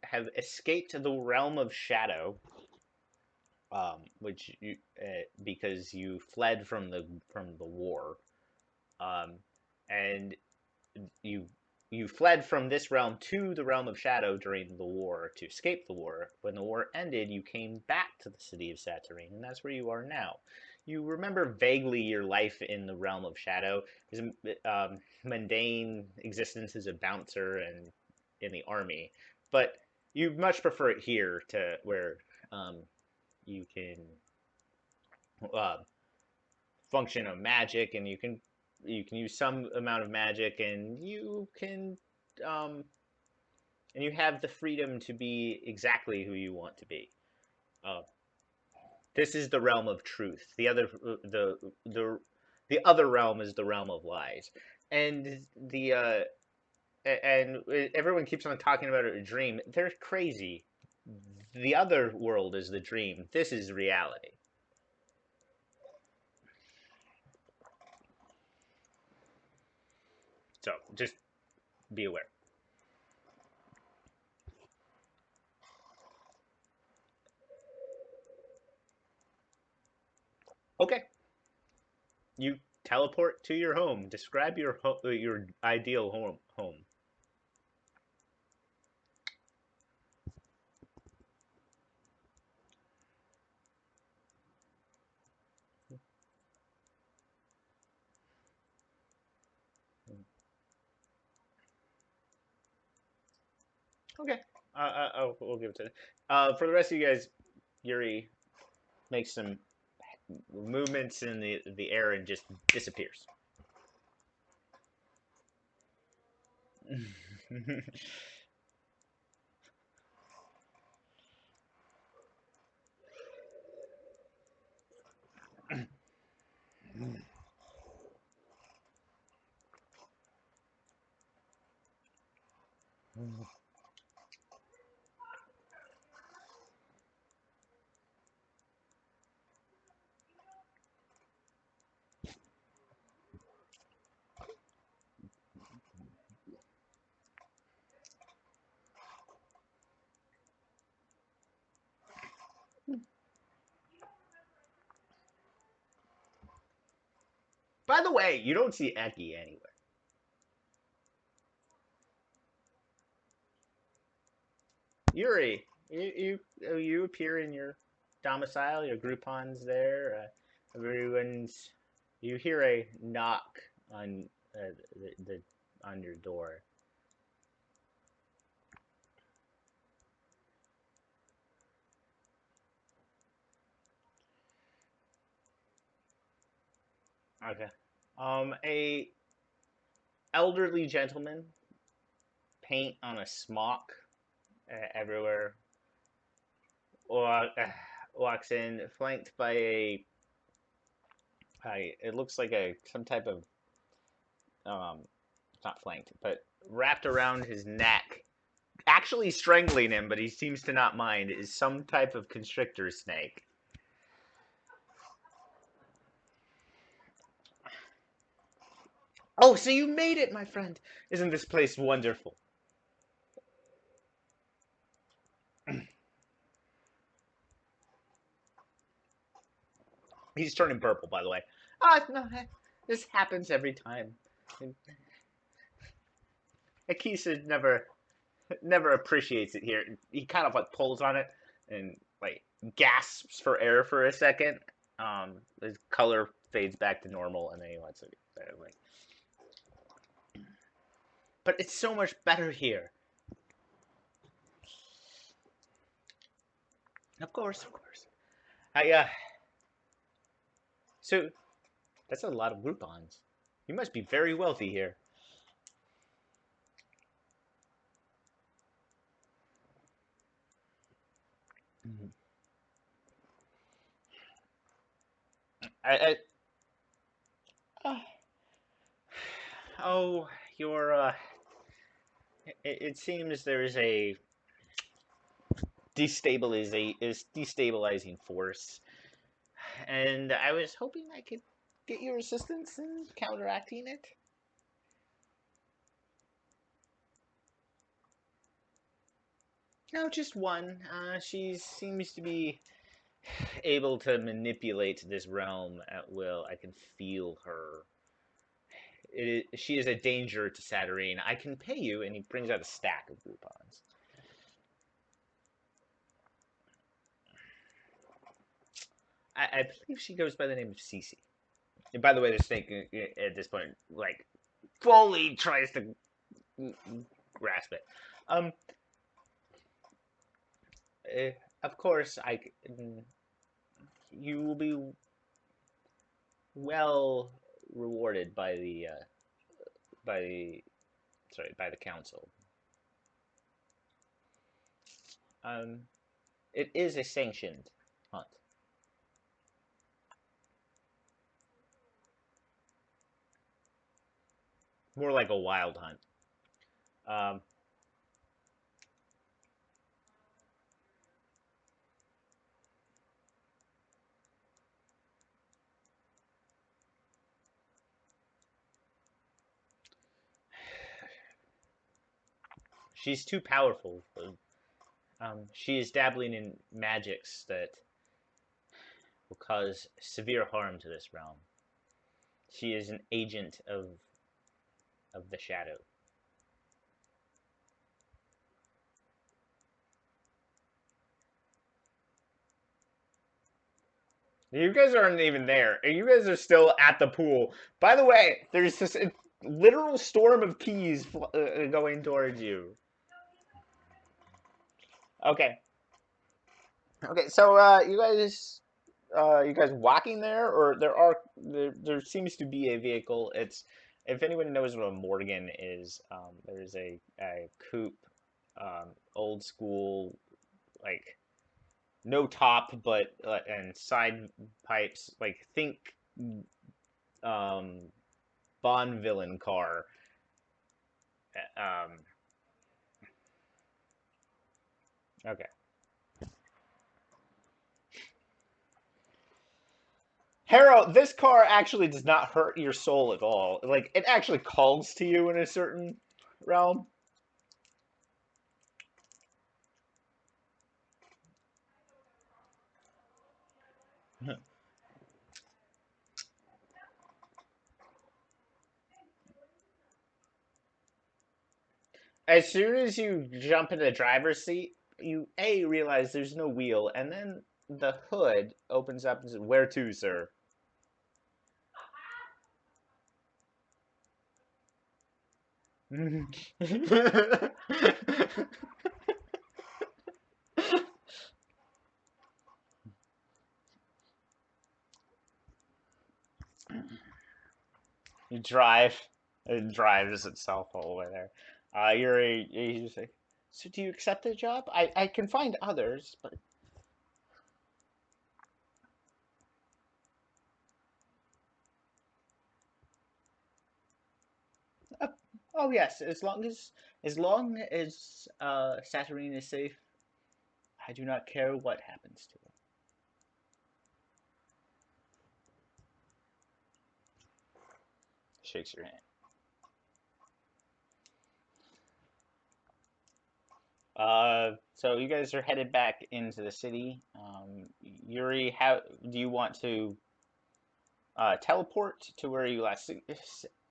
[SPEAKER 1] have escaped the realm of shadow, which you because you fled from the war, um, and you you fled from this realm to the realm of shadow during the war to escape the war. When the war ended, you came back to the city of Satyrine, and that's where you are now. You remember vaguely your life in the realm of shadow, his mundane existence as a bouncer and in the army, but you much prefer it here to where um, you can uh, function of magic, and you can use some amount of magic, um, and you have the freedom to be exactly who you want to be. Uh, this is the realm of truth. The other realm is the realm of lies, and everyone keeps on talking about a dream. They're crazy. The other world is the dream. This is reality. So just be aware. Okay, you teleport to your home. Describe your ideal home. Okay, we'll give it to. For the rest of you guys, Yuri makes some movements in the air and just disappears. By the way, you don't see Eki anywhere. Yuri, you appear in your domicile. Your Groupon's there. Everyone's. You hear a knock on the on your door. Okay. A elderly gentleman, paint on a smock everywhere, walk, walks in, flanked by it looks like a some type of not flanked, but wrapped around his neck, actually strangling him, but he seems to not mind. Is some type of constrictor snake. Oh, so you made it, my friend! Isn't this place wonderful? He's turning purple, by the way. Ah, no, this happens every time. Akisa never appreciates it here. He kind of like pulls on it and like gasps for air for a second. His color fades back to normal, and then he lets it like. But it's so much better here. Of course, of course. I So that's a lot of Groupons. You must be very wealthy here. Mhm. I uh, oh, your it seems there is a destabilizing force, and I was hoping I could get your assistance in counteracting it. No, just one. She seems to be able to manipulate this realm at will. I can feel her. She is a danger to Saturnine. I can pay you, and he brings out a stack of Groupons. I believe she goes by the name of Cece. And by the way, the snake at this point, like, fully tries to grasp it. Um, uh, of course, you will be well rewarded by the by the council. Um, it is a sanctioned hunt. More like a wild hunt. Um, she's too powerful. She is dabbling in magics that will cause severe harm to this realm. She is an agent of the shadow. You guys aren't even there. You guys are still at the pool. By the way, there's this literal storm of keys going towards you. Okay. Okay. So you guys walking there, or there seems to be a vehicle. It's if anyone knows what a Morgan is, there's a coupe, old school, like no top, but and side pipes. Like think um, Bond villain car. Um, okay. Harrow, this car actually does not hurt your soul at all. Like it actually calls to you in a certain realm. As soon as you jump into the driver's seat, you realize there's no wheel, and then the hood opens up and says, "Where to, sir?" You drive. It drives itself all the way there. You just like, so do you accept the job? I can find others, but uh, oh yes, as long as Saturnine is safe, I do not care what happens to her. Shakes your hand. So you guys are headed back into the city. Yuri, how do you want to teleport to where you last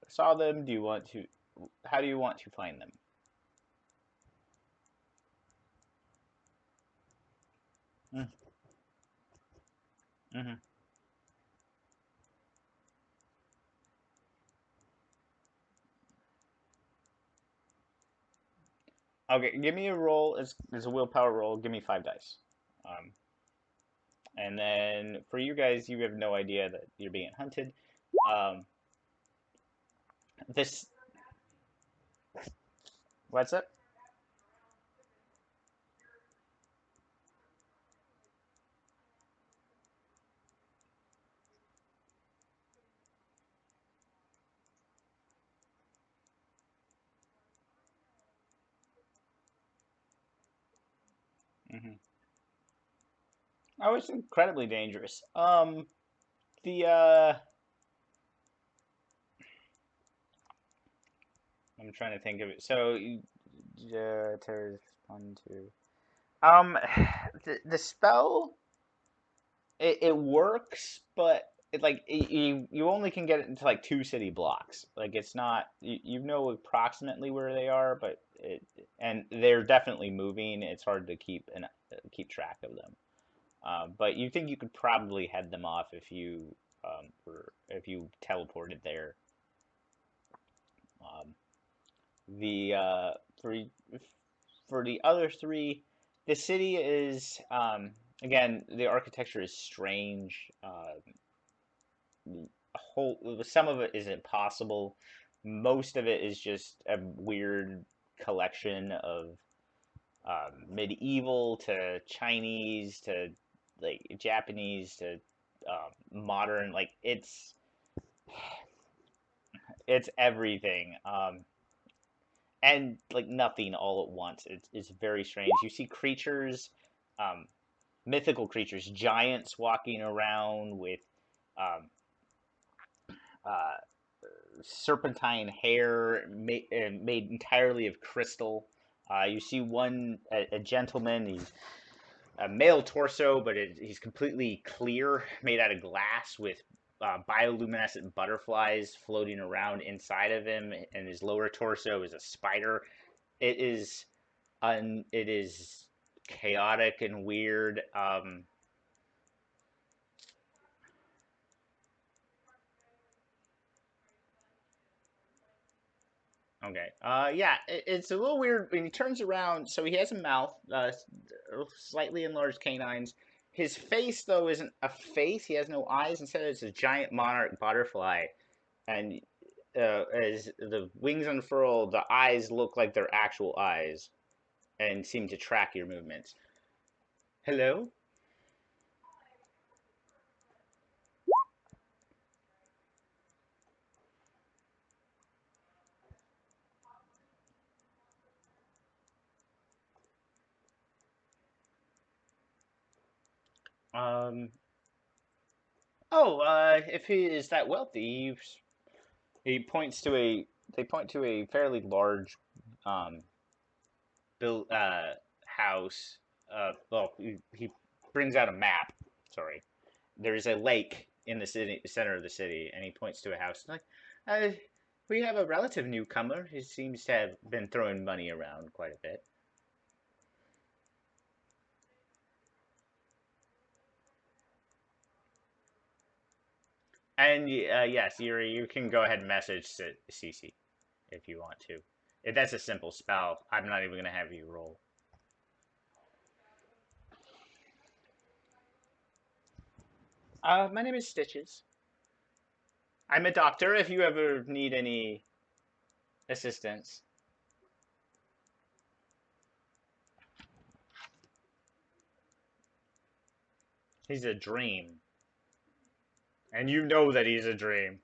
[SPEAKER 1] saw them? Do you want to? How do you want to find them? Mm-hmm. Okay, give me a roll. It's a willpower roll. Give me 5 dice. Um, And then for you guys, you have no idea that you're being hunted. Um, this what's it? Hmm. Oh, it's incredibly dangerous. The I'm trying to think of it. So, terrorist one, two. Um, the spell it works, but you only can get it into like two city blocks. Like it's not you know approximately where they are, but and they're definitely moving. It's hard to keep track of them. But you think you could probably head them off if you teleported there. Um, the for the other three, the city is again the architecture is strange. Whole some of it is impossible. Most of it is just a weird collection of medieval to Chinese to like Japanese to modern. Like it's everything. And like nothing all at once. It's very strange. You see creatures, um, mythical creatures, giants walking around with um, uh, serpentine hair made entirely of crystal. You see a gentleman. He's a male torso, but he's completely clear, made out of glass with bioluminescent butterflies floating around inside of him, and his lower torso is a spider. It is it is chaotic and weird. Okay. Yeah, it's a little weird when he turns around. So he has a mouth, slightly enlarged canines. His face, though, isn't a face. He has no eyes. Instead, it's a giant monarch butterfly. And as the wings unfurl, the eyes look like they're actual eyes and seem to track your movements. Hello? Um. Oh, if he is that wealthy, he points to a. They point to a fairly large um, built house. Well, he brings out a map. Sorry, there's a lake in the center of the city, and he points to a house. Like, uh, we have a relative newcomer. He seems to have been throwing money around quite a bit. And yes, you can go ahead and message Cece if you want to. If that's a simple spell, I'm not even gonna have you roll. My name is Stitches. I'm a doctor. If you ever need any assistance, he's a dream, and you know that he's a dream.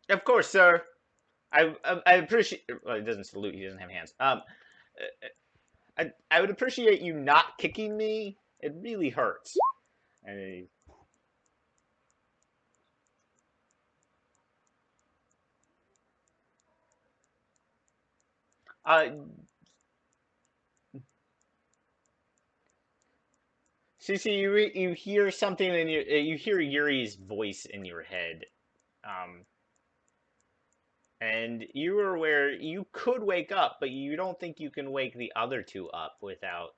[SPEAKER 1] Of course, sir. I appreciate. Well, he doesn't salute. He doesn't have hands. I would appreciate you not kicking me. It really hurts. And uh, Cece, you hear something in your you hear Yuri's voice in your head. Um, And you are aware you could wake up, but you don't think you can wake the other two up without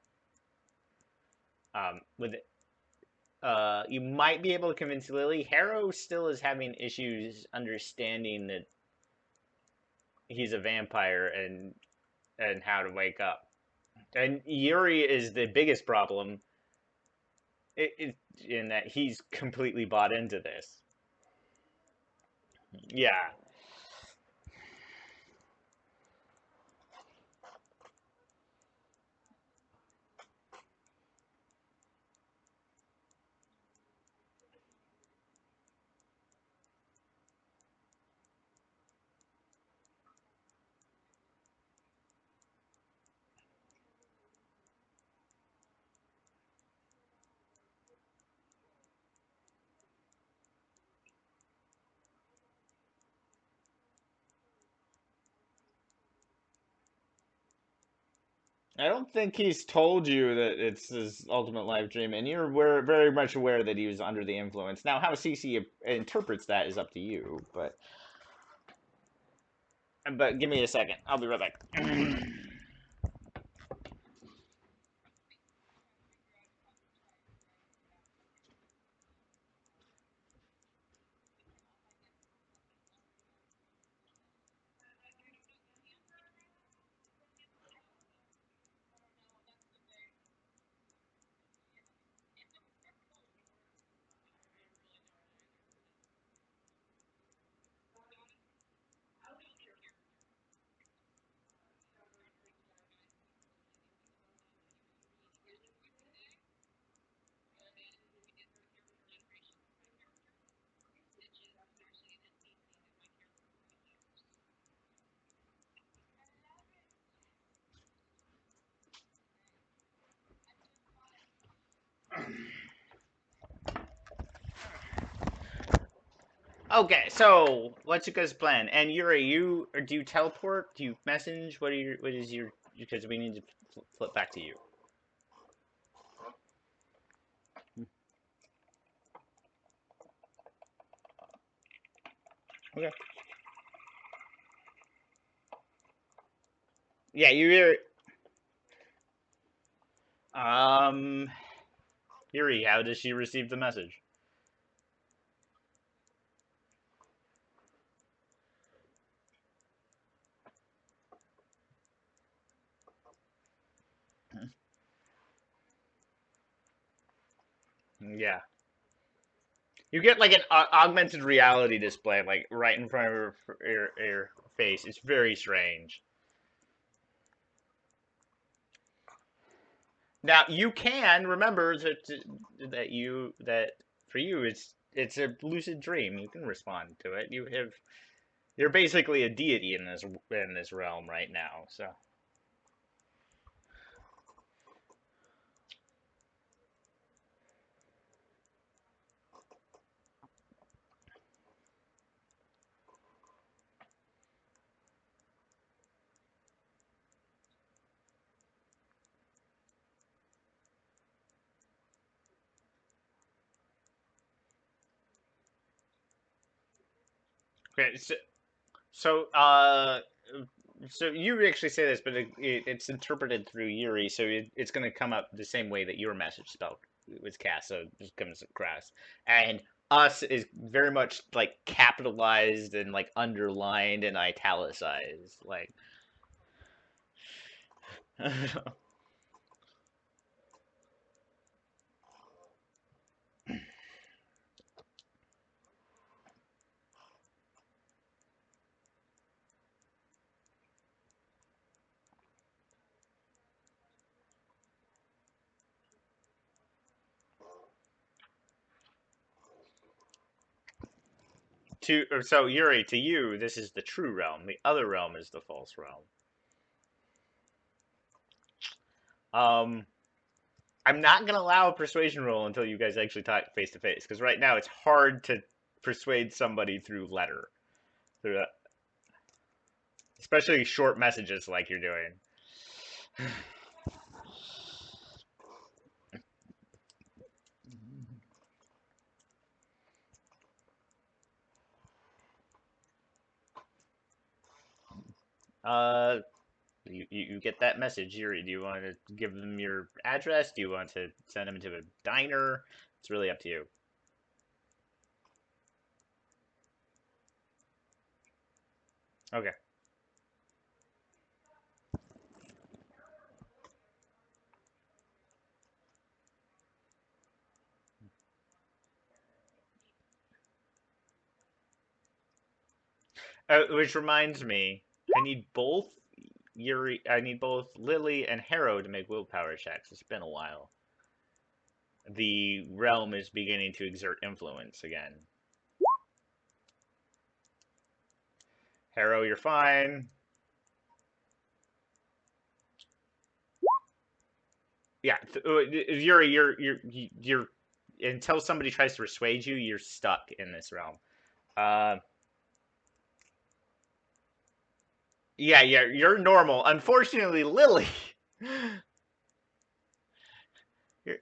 [SPEAKER 1] with you might be able to convince Lily. Harrow still is having issues understanding that he's a vampire and how to wake up. And Yuri is the biggest problem in that he's completely bought into this. Yeah. I don't think he's told you that it's his ultimate life dream, and you're very much aware that he was under the influence. Now, how Cece interprets that is up to you, but give me a second. I'll be right back. Okay, so what's your guys' plan? And Yuri, you or do you teleport? Do you message? What is your because we need to flip back to you. Okay. Yeah, you hear um Yuri, how does she receive the message? Yeah. You get like an augmented reality display like right in front of your face. It's very strange. Now you can remember that for you it's a lucid dream. You can respond to it. You're basically a deity in this realm right now. So okay, so so you actually say this, but it's interpreted through Yuri, so it's going to come up the same way that your message spell was cast. So it just comes across, and us is very much like capitalized and like underlined and italicized, like. So Yuri, to you, this is the true realm. The other realm is the false realm. Um, I'm not gonna allow a persuasion roll until you guys actually talk face to face, because right now it's hard to persuade somebody through letter, through especially short messages like you're doing. You get that message, Yuri. Do you want to give them your address? Do you want to send them to a diner? It's really up to you. Okay. Which reminds me, I need both Yuri. I need both Lily and Harrow to make willpower checks. It's been a while. The realm is beginning to exert influence again. Harrow, you're fine. Yeah, Yuri, you're until somebody tries to persuade you, you're stuck in this realm. Uh, yeah, you're normal. Unfortunately, Lily,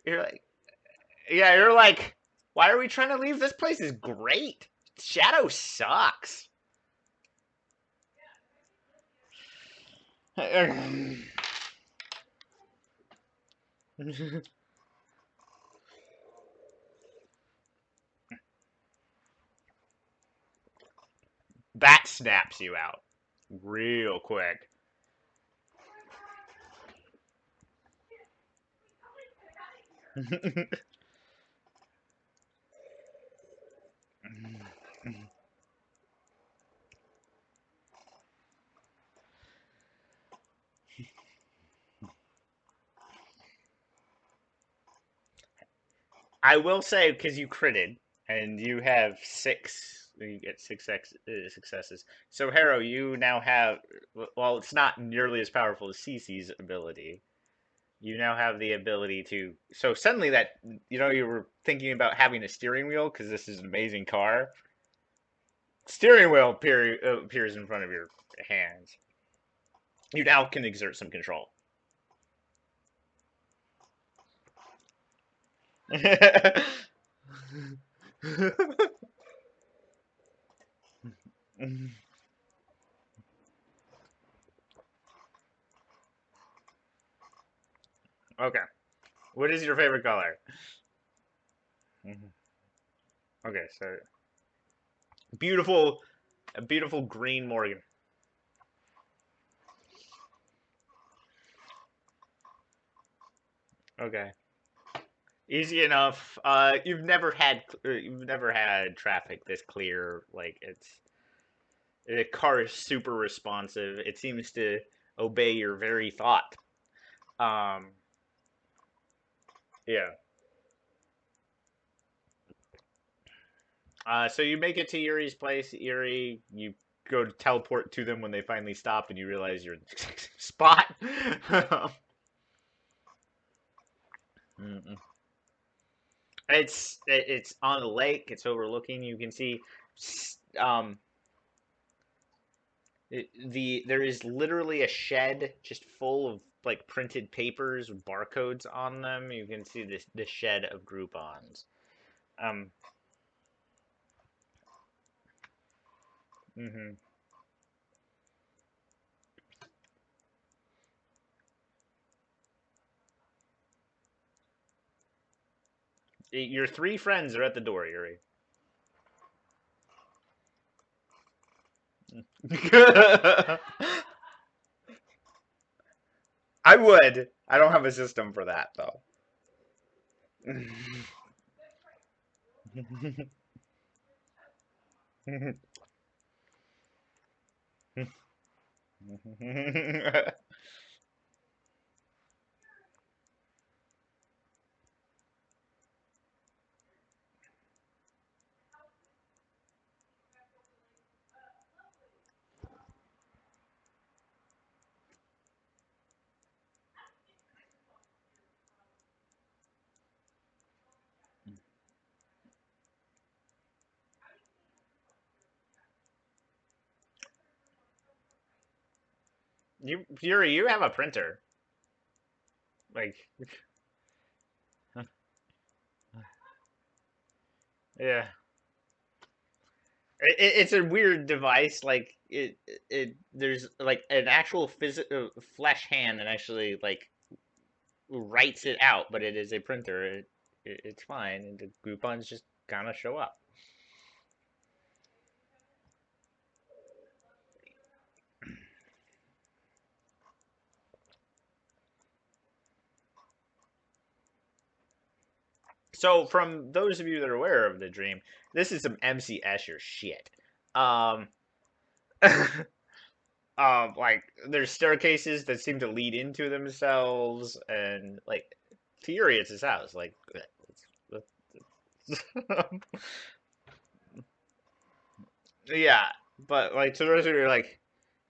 [SPEAKER 1] you're like, yeah, you're like, why are we trying to leave? This place is great. Shadow sucks. That snaps you out real quick. I will say because you critted and you have six, you get successes. So Harrow, you now have. Well, it's not nearly as powerful as Cece's ability. You now have the ability to. So suddenly, that you were thinking about having a steering wheel because this is an amazing car. Steering wheel appears in front of your hands. You now can exert some control. Okay. What is your favorite color? Okay, so beautiful, a beautiful green Morgan. Okay, easy enough. You've never had traffic this clear. Like the car is super responsive. It seems to obey your very thought. Um, yeah. So you make it to Yuri's place. Yuri, you go to teleport to them when they finally stop, and you realize you're in the spot. Mm-mm. It's on a lake. It's overlooking. You can see, um, there is literally a shed just full of like printed papers with barcodes on them. You can see the shed of Groupons. Um, hmm Your three friends are at the door, Yuri. I would. I don't have a system for that though. Yuri, you have a printer. Like, yeah. It's a weird device. Like there's like an actual flesh hand that actually like writes it out, but it is a printer. It's fine, and the coupons just kind of show up. So, from those of you that are aware of the dream, this is some MC Escher shit. Um, like there's staircases that seem to lead into themselves, and like Furious's house, like yeah, but like to those of you who are like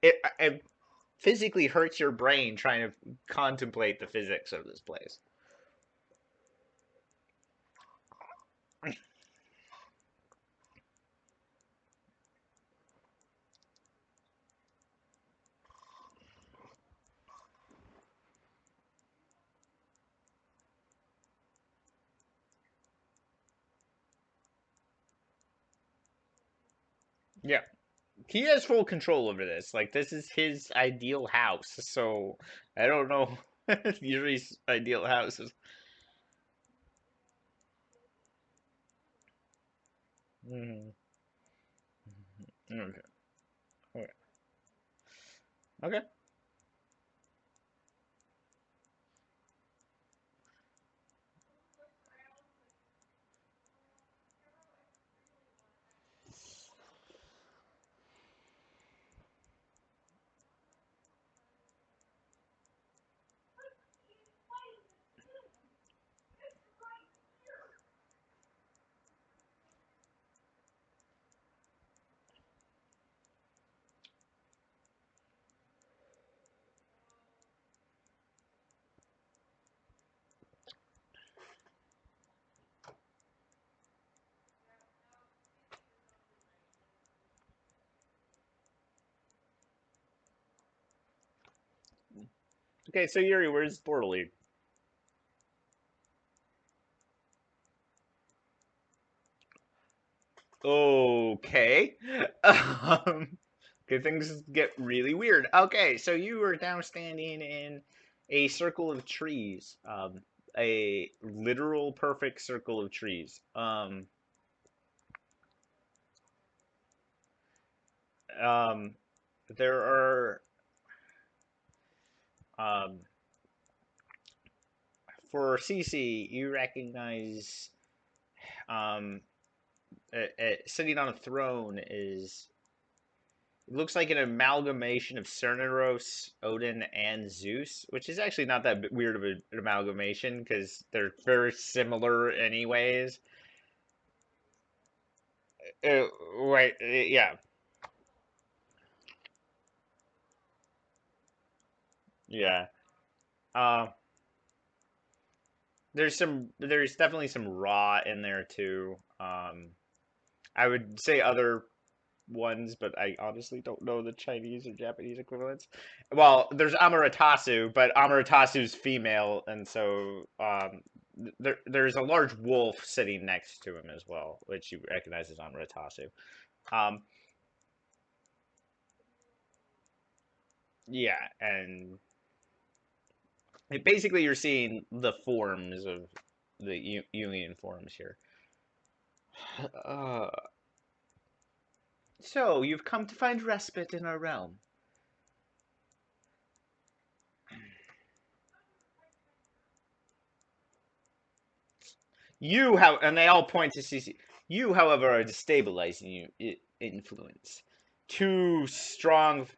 [SPEAKER 1] it physically hurts your brain trying to contemplate the physics of this place. Yeah, he has full control over this. Like this is his ideal house. So I don't know Yuri's ideal house is. Mm, okay. Okay. Okay. Okay. So Yuri, where's Portal League? Okay. Um, good things get really weird. Okay, so you are now standing in a circle of trees. A literal perfect circle of trees. Um, there are um for CC, you recognize um sitting on a throne is it looks like an amalgamation of Cerneros, Odin, and Zeus, which is actually not that weird of an amalgamation because they're very similar anyways. Wait, yeah, yeah. Uh, there's definitely some Raw in there too. I would say other ones, but I honestly don't know the Chinese or Japanese equivalents. Well, there's Amaratasu, but Amaratasu's female, and so there's a large wolf sitting next to him as well, which you recognize as Amaratasu. Um, yeah, and basically you're seeing the forms of the Jungian forms here. Uh, so you've come to find respite in our realm. You have, and they all point to CC. You, however, are destabilizing you influence. Too strong.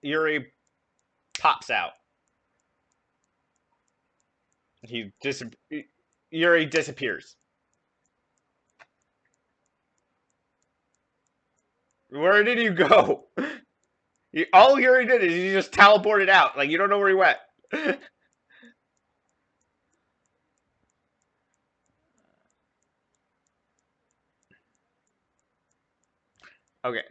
[SPEAKER 1] Yuri pops out. He dis. Yuri disappears. Where did you go? All Yuri did is he just teleported out. Like, you don't know where he went. Okay.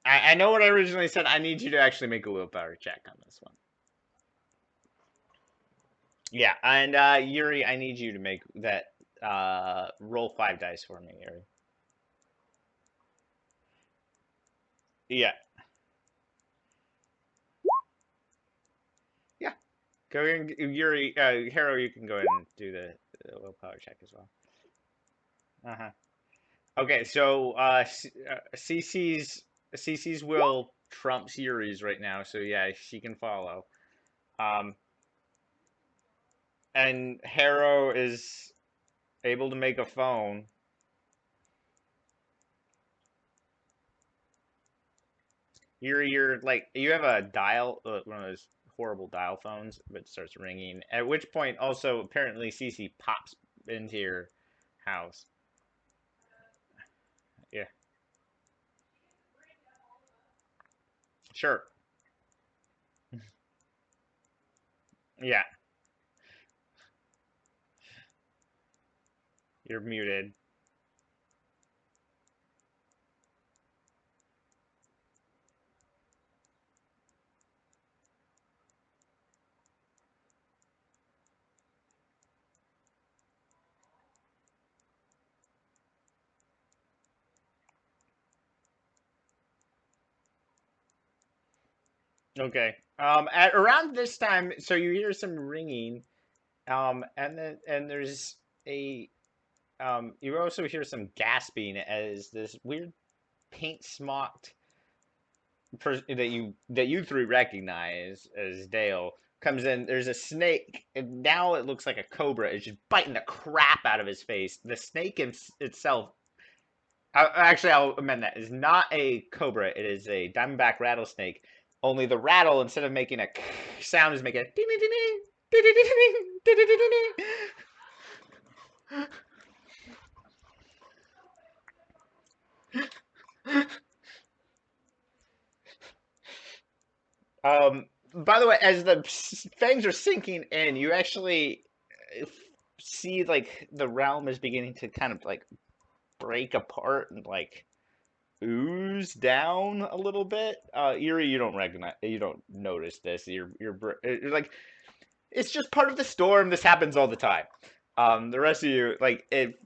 [SPEAKER 1] I know what I originally said. I need you to actually make a willpower check on this one. Yeah, and Yuri, I need you to make that roll 5 dice for me, Yuri. Yeah. Yeah. Go ahead and Yuri, Hero, you can go ahead and do the willpower check as well. Uh-huh. Okay, so CC's will trumps Yuri's right now, so yeah, she can follow. Um, and Harrow is able to make a phone. You're like you have a dial, one of those horrible dial phones, but starts ringing. At which point, also apparently CC pops into your house. Yeah, sure. Yeah, you're muted. Okay. At around this time, so you hear some ringing. And there's a you also hear some gasping as this weird paint smocked person that you three recognize as Dale comes in. There's a snake, and now it looks like a cobra. It's just biting the crap out of his face. The snake itself, actually, I'll amend that. Is not a cobra. It is a diamondback rattlesnake. Only the rattle, instead of making a sound, is making a ding ding ding ding ding ding ding ding ding. By the way, as the fangs are sinking in, you actually see like the realm is beginning to kind of like break apart and like ooze down a little bit. Eerie, you don't notice this. You're like, it's just part of the storm. This happens all the time. The rest of you, like, it.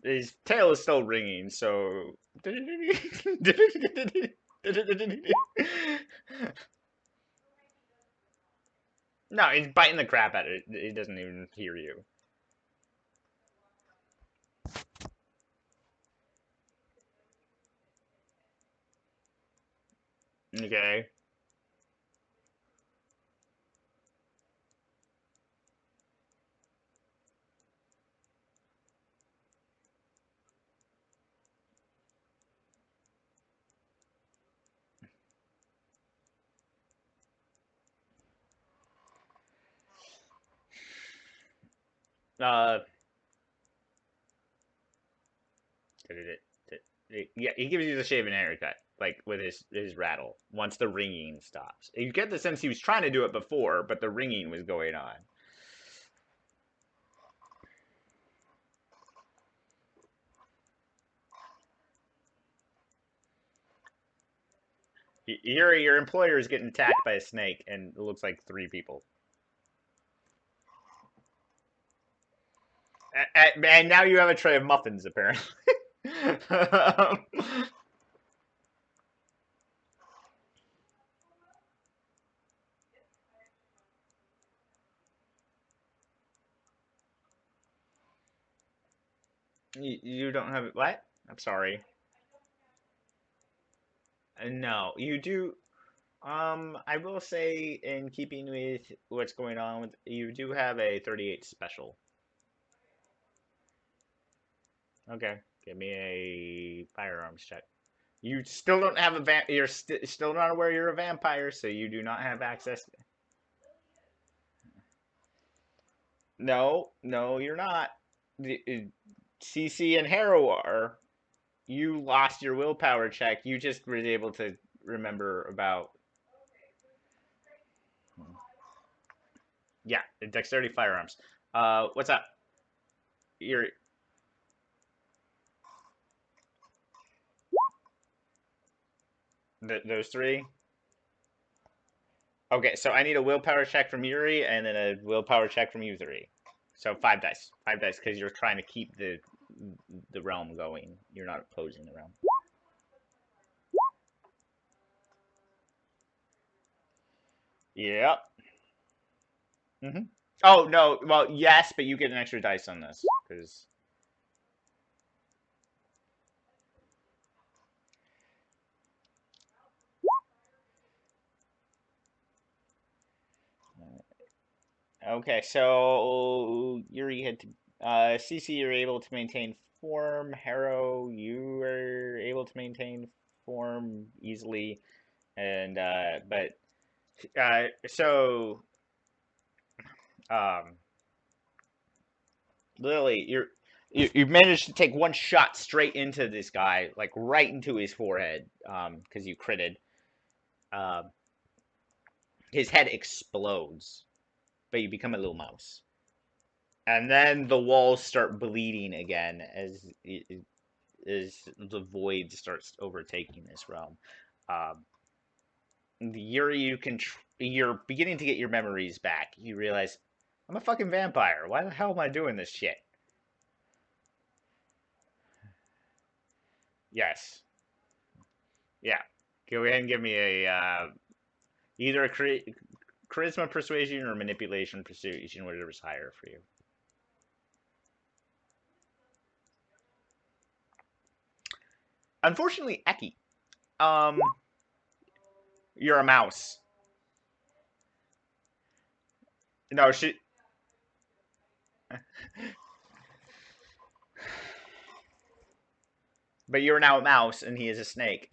[SPEAKER 1] His tail is still ringing, so. No, he's biting the crap out of it. He doesn't even hear you. Okay. Uh, yeah, he gives you the shaven haircut, like with his rattle. Once the ringing stops, you get the sense he was trying to do it before, but the ringing was going on. Your employer is getting attacked by a snake, and it looks like 3 people. And now you have a tray of muffins, apparently. You don't have it. What? I'm sorry. No, you do. I will say, in keeping with what's going on, you do have a 38 special. Okay, give me a firearms check. You still don't have a you're still not aware you're a vampire, so you do not have access. No, no, you're not. CC and Harrow are. You lost your willpower check. You just were able to remember about. Yeah, dexterity firearms. What's up? You're those three. Okay, so I need a willpower check from Yuri and then a willpower check from you three. So 5 dice, 5 dice, because you're trying to keep the realm going. You're not opposing the realm. Yep. Hmm. Oh no, well yes, but you get an extra dice on this because. Okay, so Yuri had to. CC, you're able to maintain form. Harrow, you are able to maintain form easily, and but so um, Lily, you've managed to take one shot straight into this guy, like right into his forehead, because you critted. Um, his head explodes, but you become a little mouse. And then the walls start bleeding again as the void starts overtaking this realm. Um, Yuri, you're beginning to get your memories back. You realize I'm a fucking vampire. Why the hell am I doing this shit? Yes, yeah. Go ahead and give me a either a charisma persuasion or manipulation persuasion, whatever's higher for you. Unfortunately, Eki, um, you're a mouse. No, she. But you're now a mouse, and he is a snake.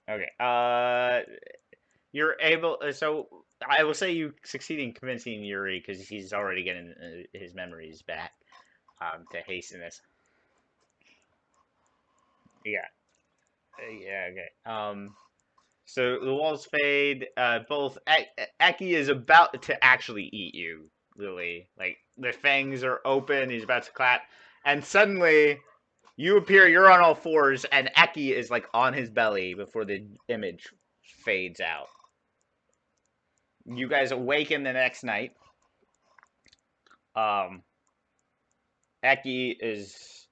[SPEAKER 1] Okay. You're able. So I will say you succeed in convincing Yuri because he's already getting his memories back. To hasten this. Yeah. Yeah. Okay. So the walls fade. Both Eki is about to actually eat you, Lily. Like the fangs are open. He's about to clap, and suddenly you appear. You're on all fours, and Eki is like on his belly before the image fades out. You guys awaken the next night. Um, Eki is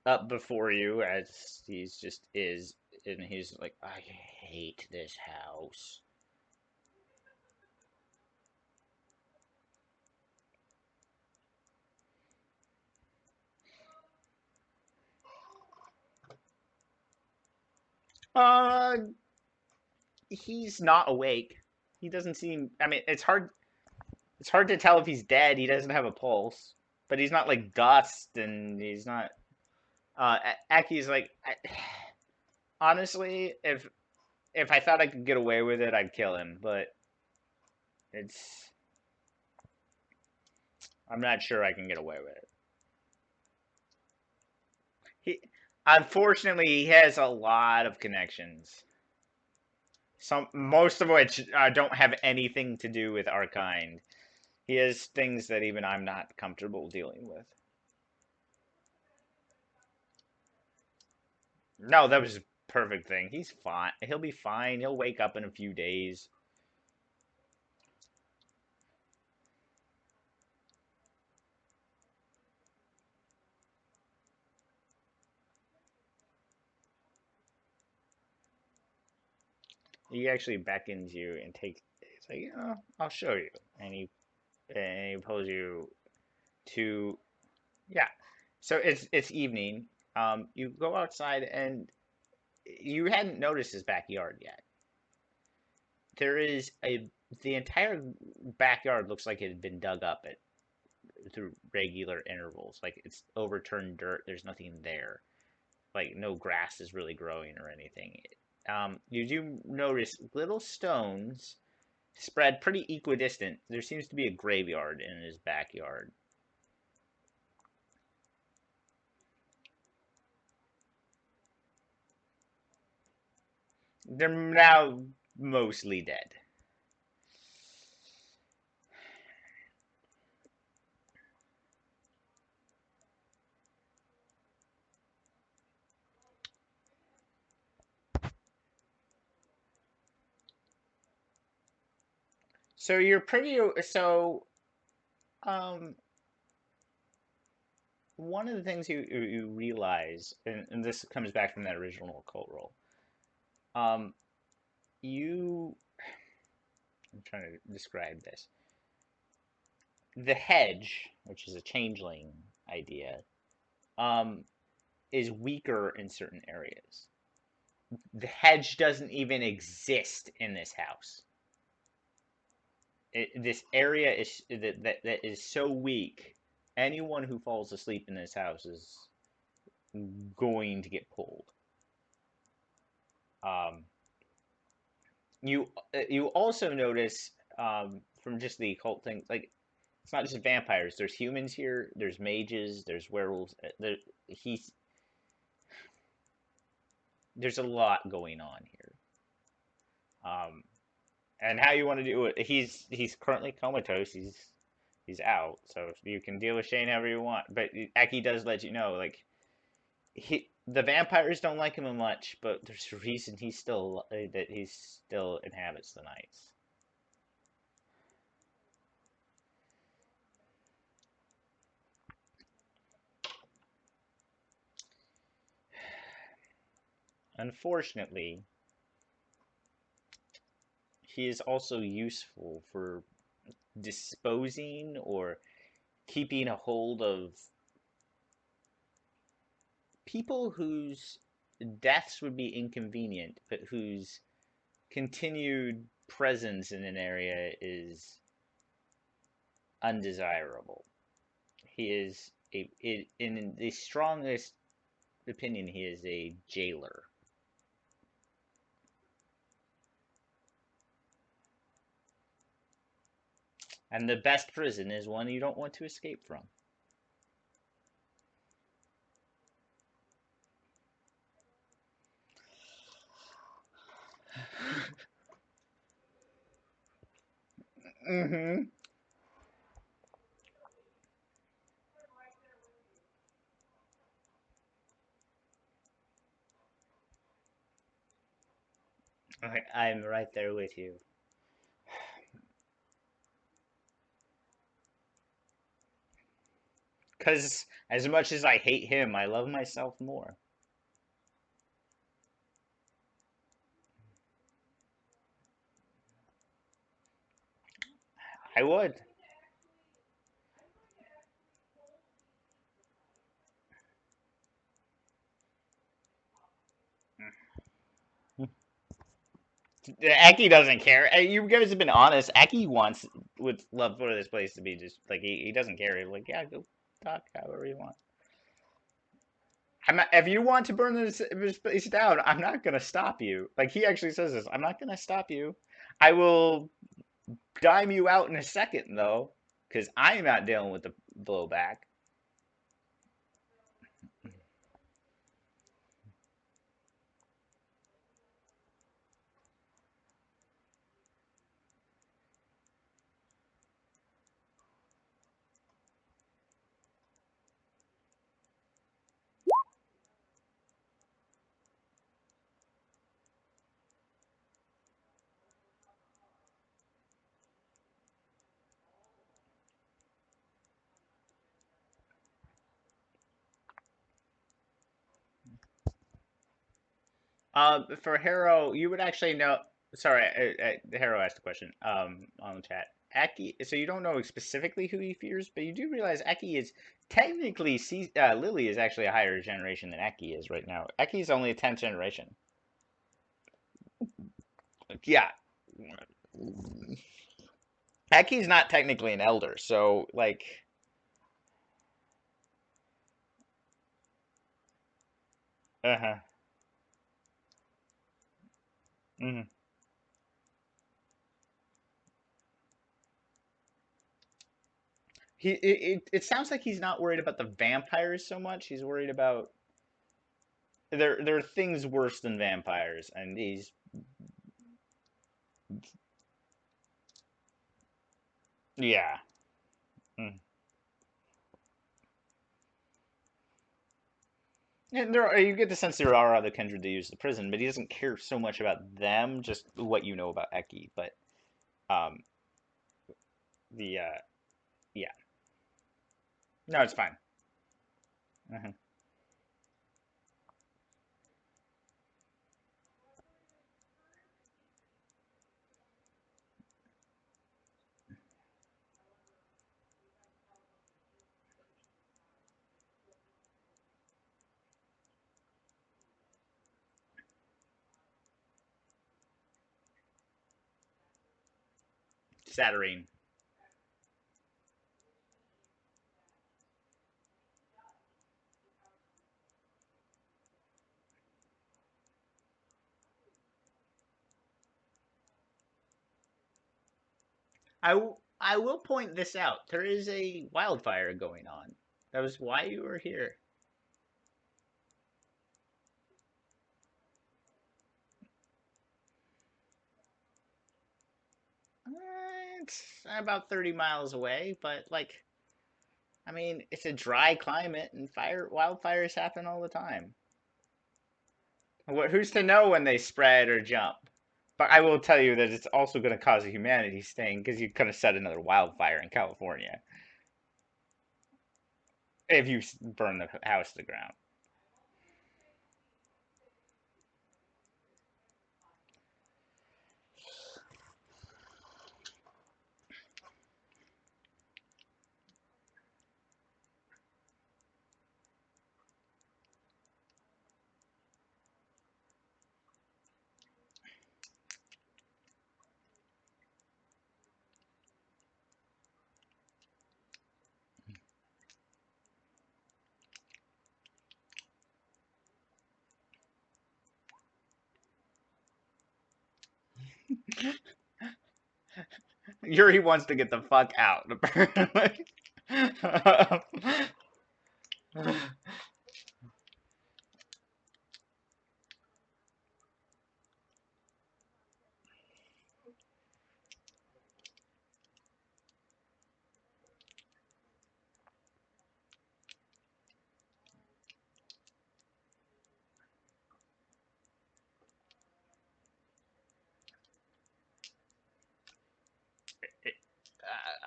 [SPEAKER 1] up before you as he's just is, and he's like, I hate this house. Uh, he's not awake. He doesn't seem. I mean, it's hard. It's hard to tell if he's dead. He doesn't have a pulse, but he's not like dust, and he's not. Aki's like, honestly, if I thought I could get away with it, I'd kill him, but it's. I'm not sure I can get away with it. He, unfortunately, he has a lot of connections. Most of which don't have anything to do with our kind. He has things that even I'm not comfortable dealing with. No, that was a perfect thing. He's fine. He'll be fine. He'll wake up in a few days. He actually beckons you and takes. He's like, I'll show you, and he pulls you to. Yeah. So it's evening. You go outside and you hadn't noticed his backyard yet. There is the entire backyard looks like it had been dug up at through regular intervals. Like it's overturned dirt. There's nothing there. Like no grass is really growing or anything. You do notice little stones spread pretty equidistant. There seems to be a graveyard in his backyard. They're now mostly dead. So you're pretty so um one of the things you realize, and this comes back from that original occult roll. Um, you I'm trying to describe this. The hedge, which is a changeling idea, um, is weaker in certain areas. The hedge doesn't even exist in this house. This area is that is so weak. Anyone who falls asleep in this house is going to get pulled. Um, you also notice from just the occult thing, like it's not just vampires. There's humans here. There's mages. There's werewolves. He's there's a lot going on here. Um, and how you want to do it? He's currently comatose. He's out. So you can deal with Shane however you want. But Aki does let you know, like the vampires don't like him much, but there's a reason he's still that he still inhabits the nights. Unfortunately, he is also useful for disposing or keeping a hold of people whose deaths would be inconvenient, but whose continued presence in an area is undesirable. He is in the strongest opinion, he is a jailer. And the best prison is one you don't want to escape from. Mm-hmm. I'm right there with you. Because as much as I hate him, I love myself more. I would. Aki doesn't care. You guys have been honest. Aki would love for this place to be just like he doesn't care. He's like, yeah, go talk however you want. I'm not, if you want to burn this place down, I'm not gonna stop you. Like he actually says this. I'm not gonna stop you. I will dime you out in a second though, because I'm not dealing with the blowback. For Harrow, you would actually know. Sorry, Harrow asked the question. On the chat. Aki, so you don't know specifically who he fears, but you do realize Aki is technically Lily is actually a higher generation than Aki is right now. Aki is only a 10th generation. Yeah. Aki's not technically an elder, so like, uh-huh. Hmm. It sounds like he's not worried about the vampires so much. He's worried about there are things worse than vampires, and he's yeah. Mm. And you get the sense there are other kindred that use the prison, but he doesn't care so much about them, just what you know about Eki. But um, the yeah, no, it's fine. Hmm. Saturnine. I will point this out. There is a wildfire going on. That was why you were here. It's about 30 miles away, but like, I mean, it's a dry climate and wildfires happen all the time. Who's to know when they spread or jump? But I will tell you that it's also going to cause a humanity stain because you could have set another wildfire in California if you burn the house to the ground. Yuri wants to get the fuck out.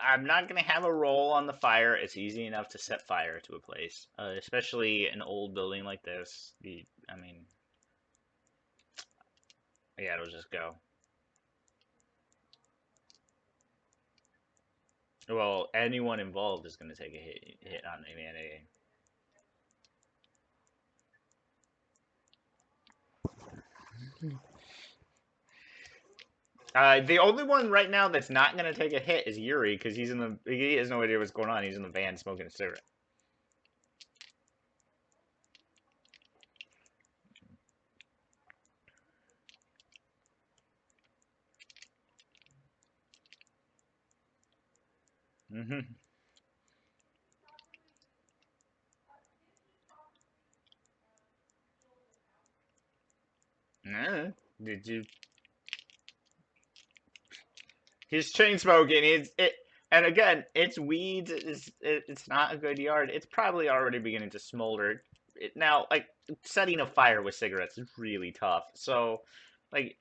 [SPEAKER 1] I'm not gonna have a roll on the fire. It's easy enough to set fire to a place, especially an old building like this. I mean, yeah, it'll just go. Well, anyone involved is gonna take a hit on humanity. The only one right now that's not gonna take a hit is Yuri because he has no idea what's going on. He's in the van smoking a cigarette. Mm-hmm. Did you? He's chain smoking. And again, it's weeds. It's not a good yard. It's probably already beginning to smolder. Now, like setting a fire with cigarettes is really tough. So, like,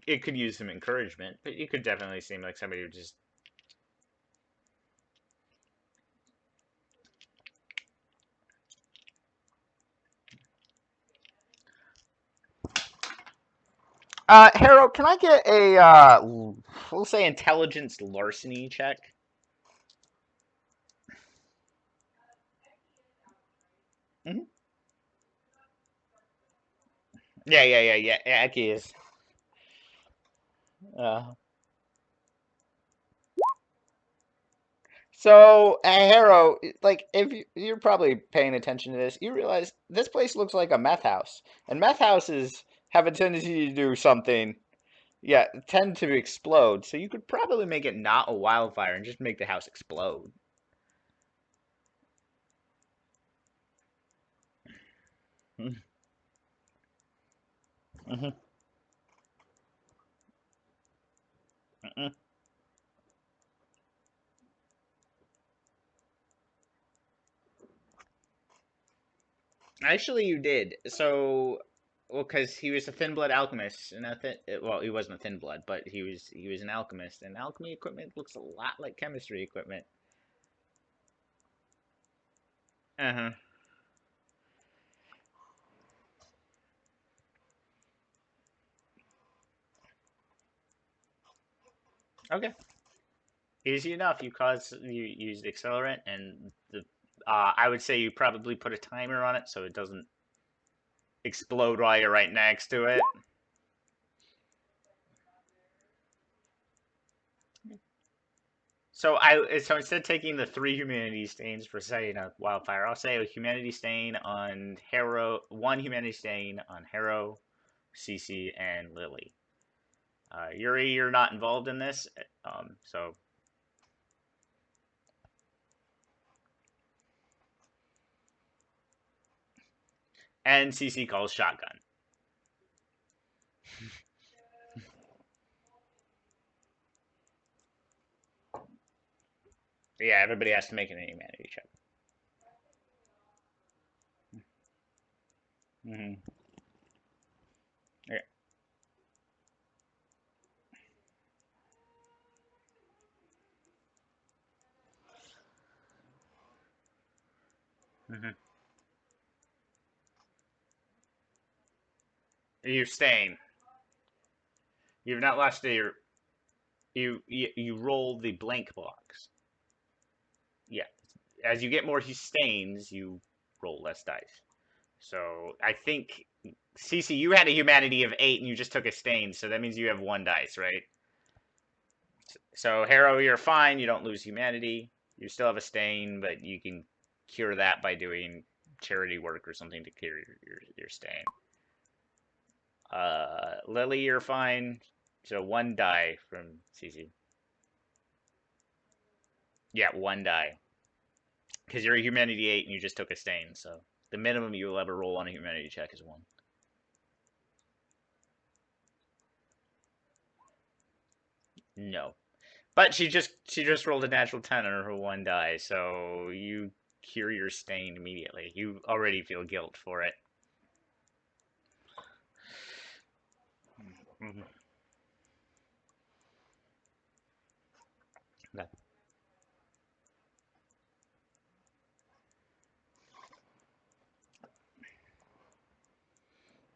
[SPEAKER 1] it could use some encouragement, but you could definitely seem like somebody who just. Harold, can I get a we'll say intelligence larceny check? Hmm. Yeah, yeah, yeah, yeah. Yeah, Eki is. Uh, so, Harrow, like, if you're probably paying attention to this, you realize this place looks like a meth house, and meth houses have a tendency to do something, yeah, tend to explode. So you could probably make it not a wildfire and just make the house explode. Mhm. Mhm. Actually, you did. So, well, because he was a thin blood alchemist, and well, he wasn't a thin blood, but he was an alchemist, and alchemy equipment looks a lot like chemistry equipment. Uh-huh. Okay. Easy enough. You used accelerant, and I would say you probably put a timer on it so it doesn't explode while you're right next to it. So instead of taking the three humanity stains for setting a wildfire, I'll say a humanity stain on Harrow, one humanity stain on Harrow, Cece, and Lily. Yuri, you're not involved in this, so and Cece calls shotgun. Yeah, everybody has to make an humanity check. Mm-hmm. Yeah. Mm-hmm. You're staying. You've not lost your. You roll the blank box. Yeah. As you get more stains, you roll less dice. So I think Cece, you had a humanity of 8 and you just took a stain, so that means you have 1 dice, right? So Harrow, you're fine. You don't lose humanity. You still have a stain, but you can cure that by doing charity work or something to cure your stain. Lily, you're fine. So 1 die from Cece. Yeah, 1 die. Because you're a humanity 8 and you just took a stain, so the minimum you will ever roll on a humanity check is 1. No. But she just rolled a natural 10 on her 1 die, so you cure your stain immediately. You already feel guilt for it. Mhm. Okay.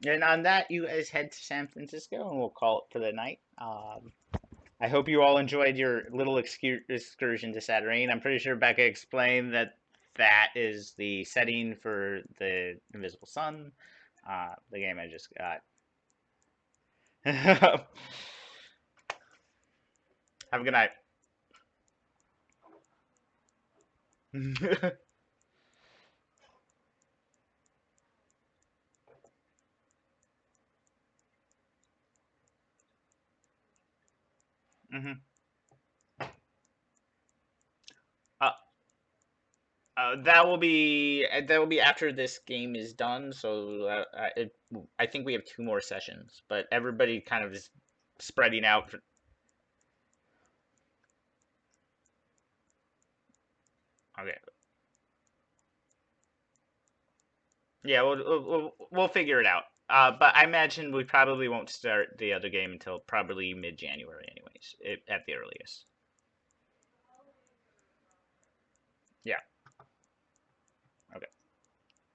[SPEAKER 1] And on that, you guys head to San Francisco, and we'll call it for the night. I hope you all enjoyed your little excursion to Saturnine. I'm pretty sure Becca explained that that is the setting for the Invisible Sun, the game I just got. Have a good night. Hmm. uh, that will be after this game is done. So I think we have 2 more sessions, but everybody kind of is spreading out. Okay, yeah, we'll figure it out. But I imagine we probably won't start the other game until probably mid-January, anyways, at the earliest. Yeah. Okay.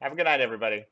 [SPEAKER 1] Have a good night, everybody.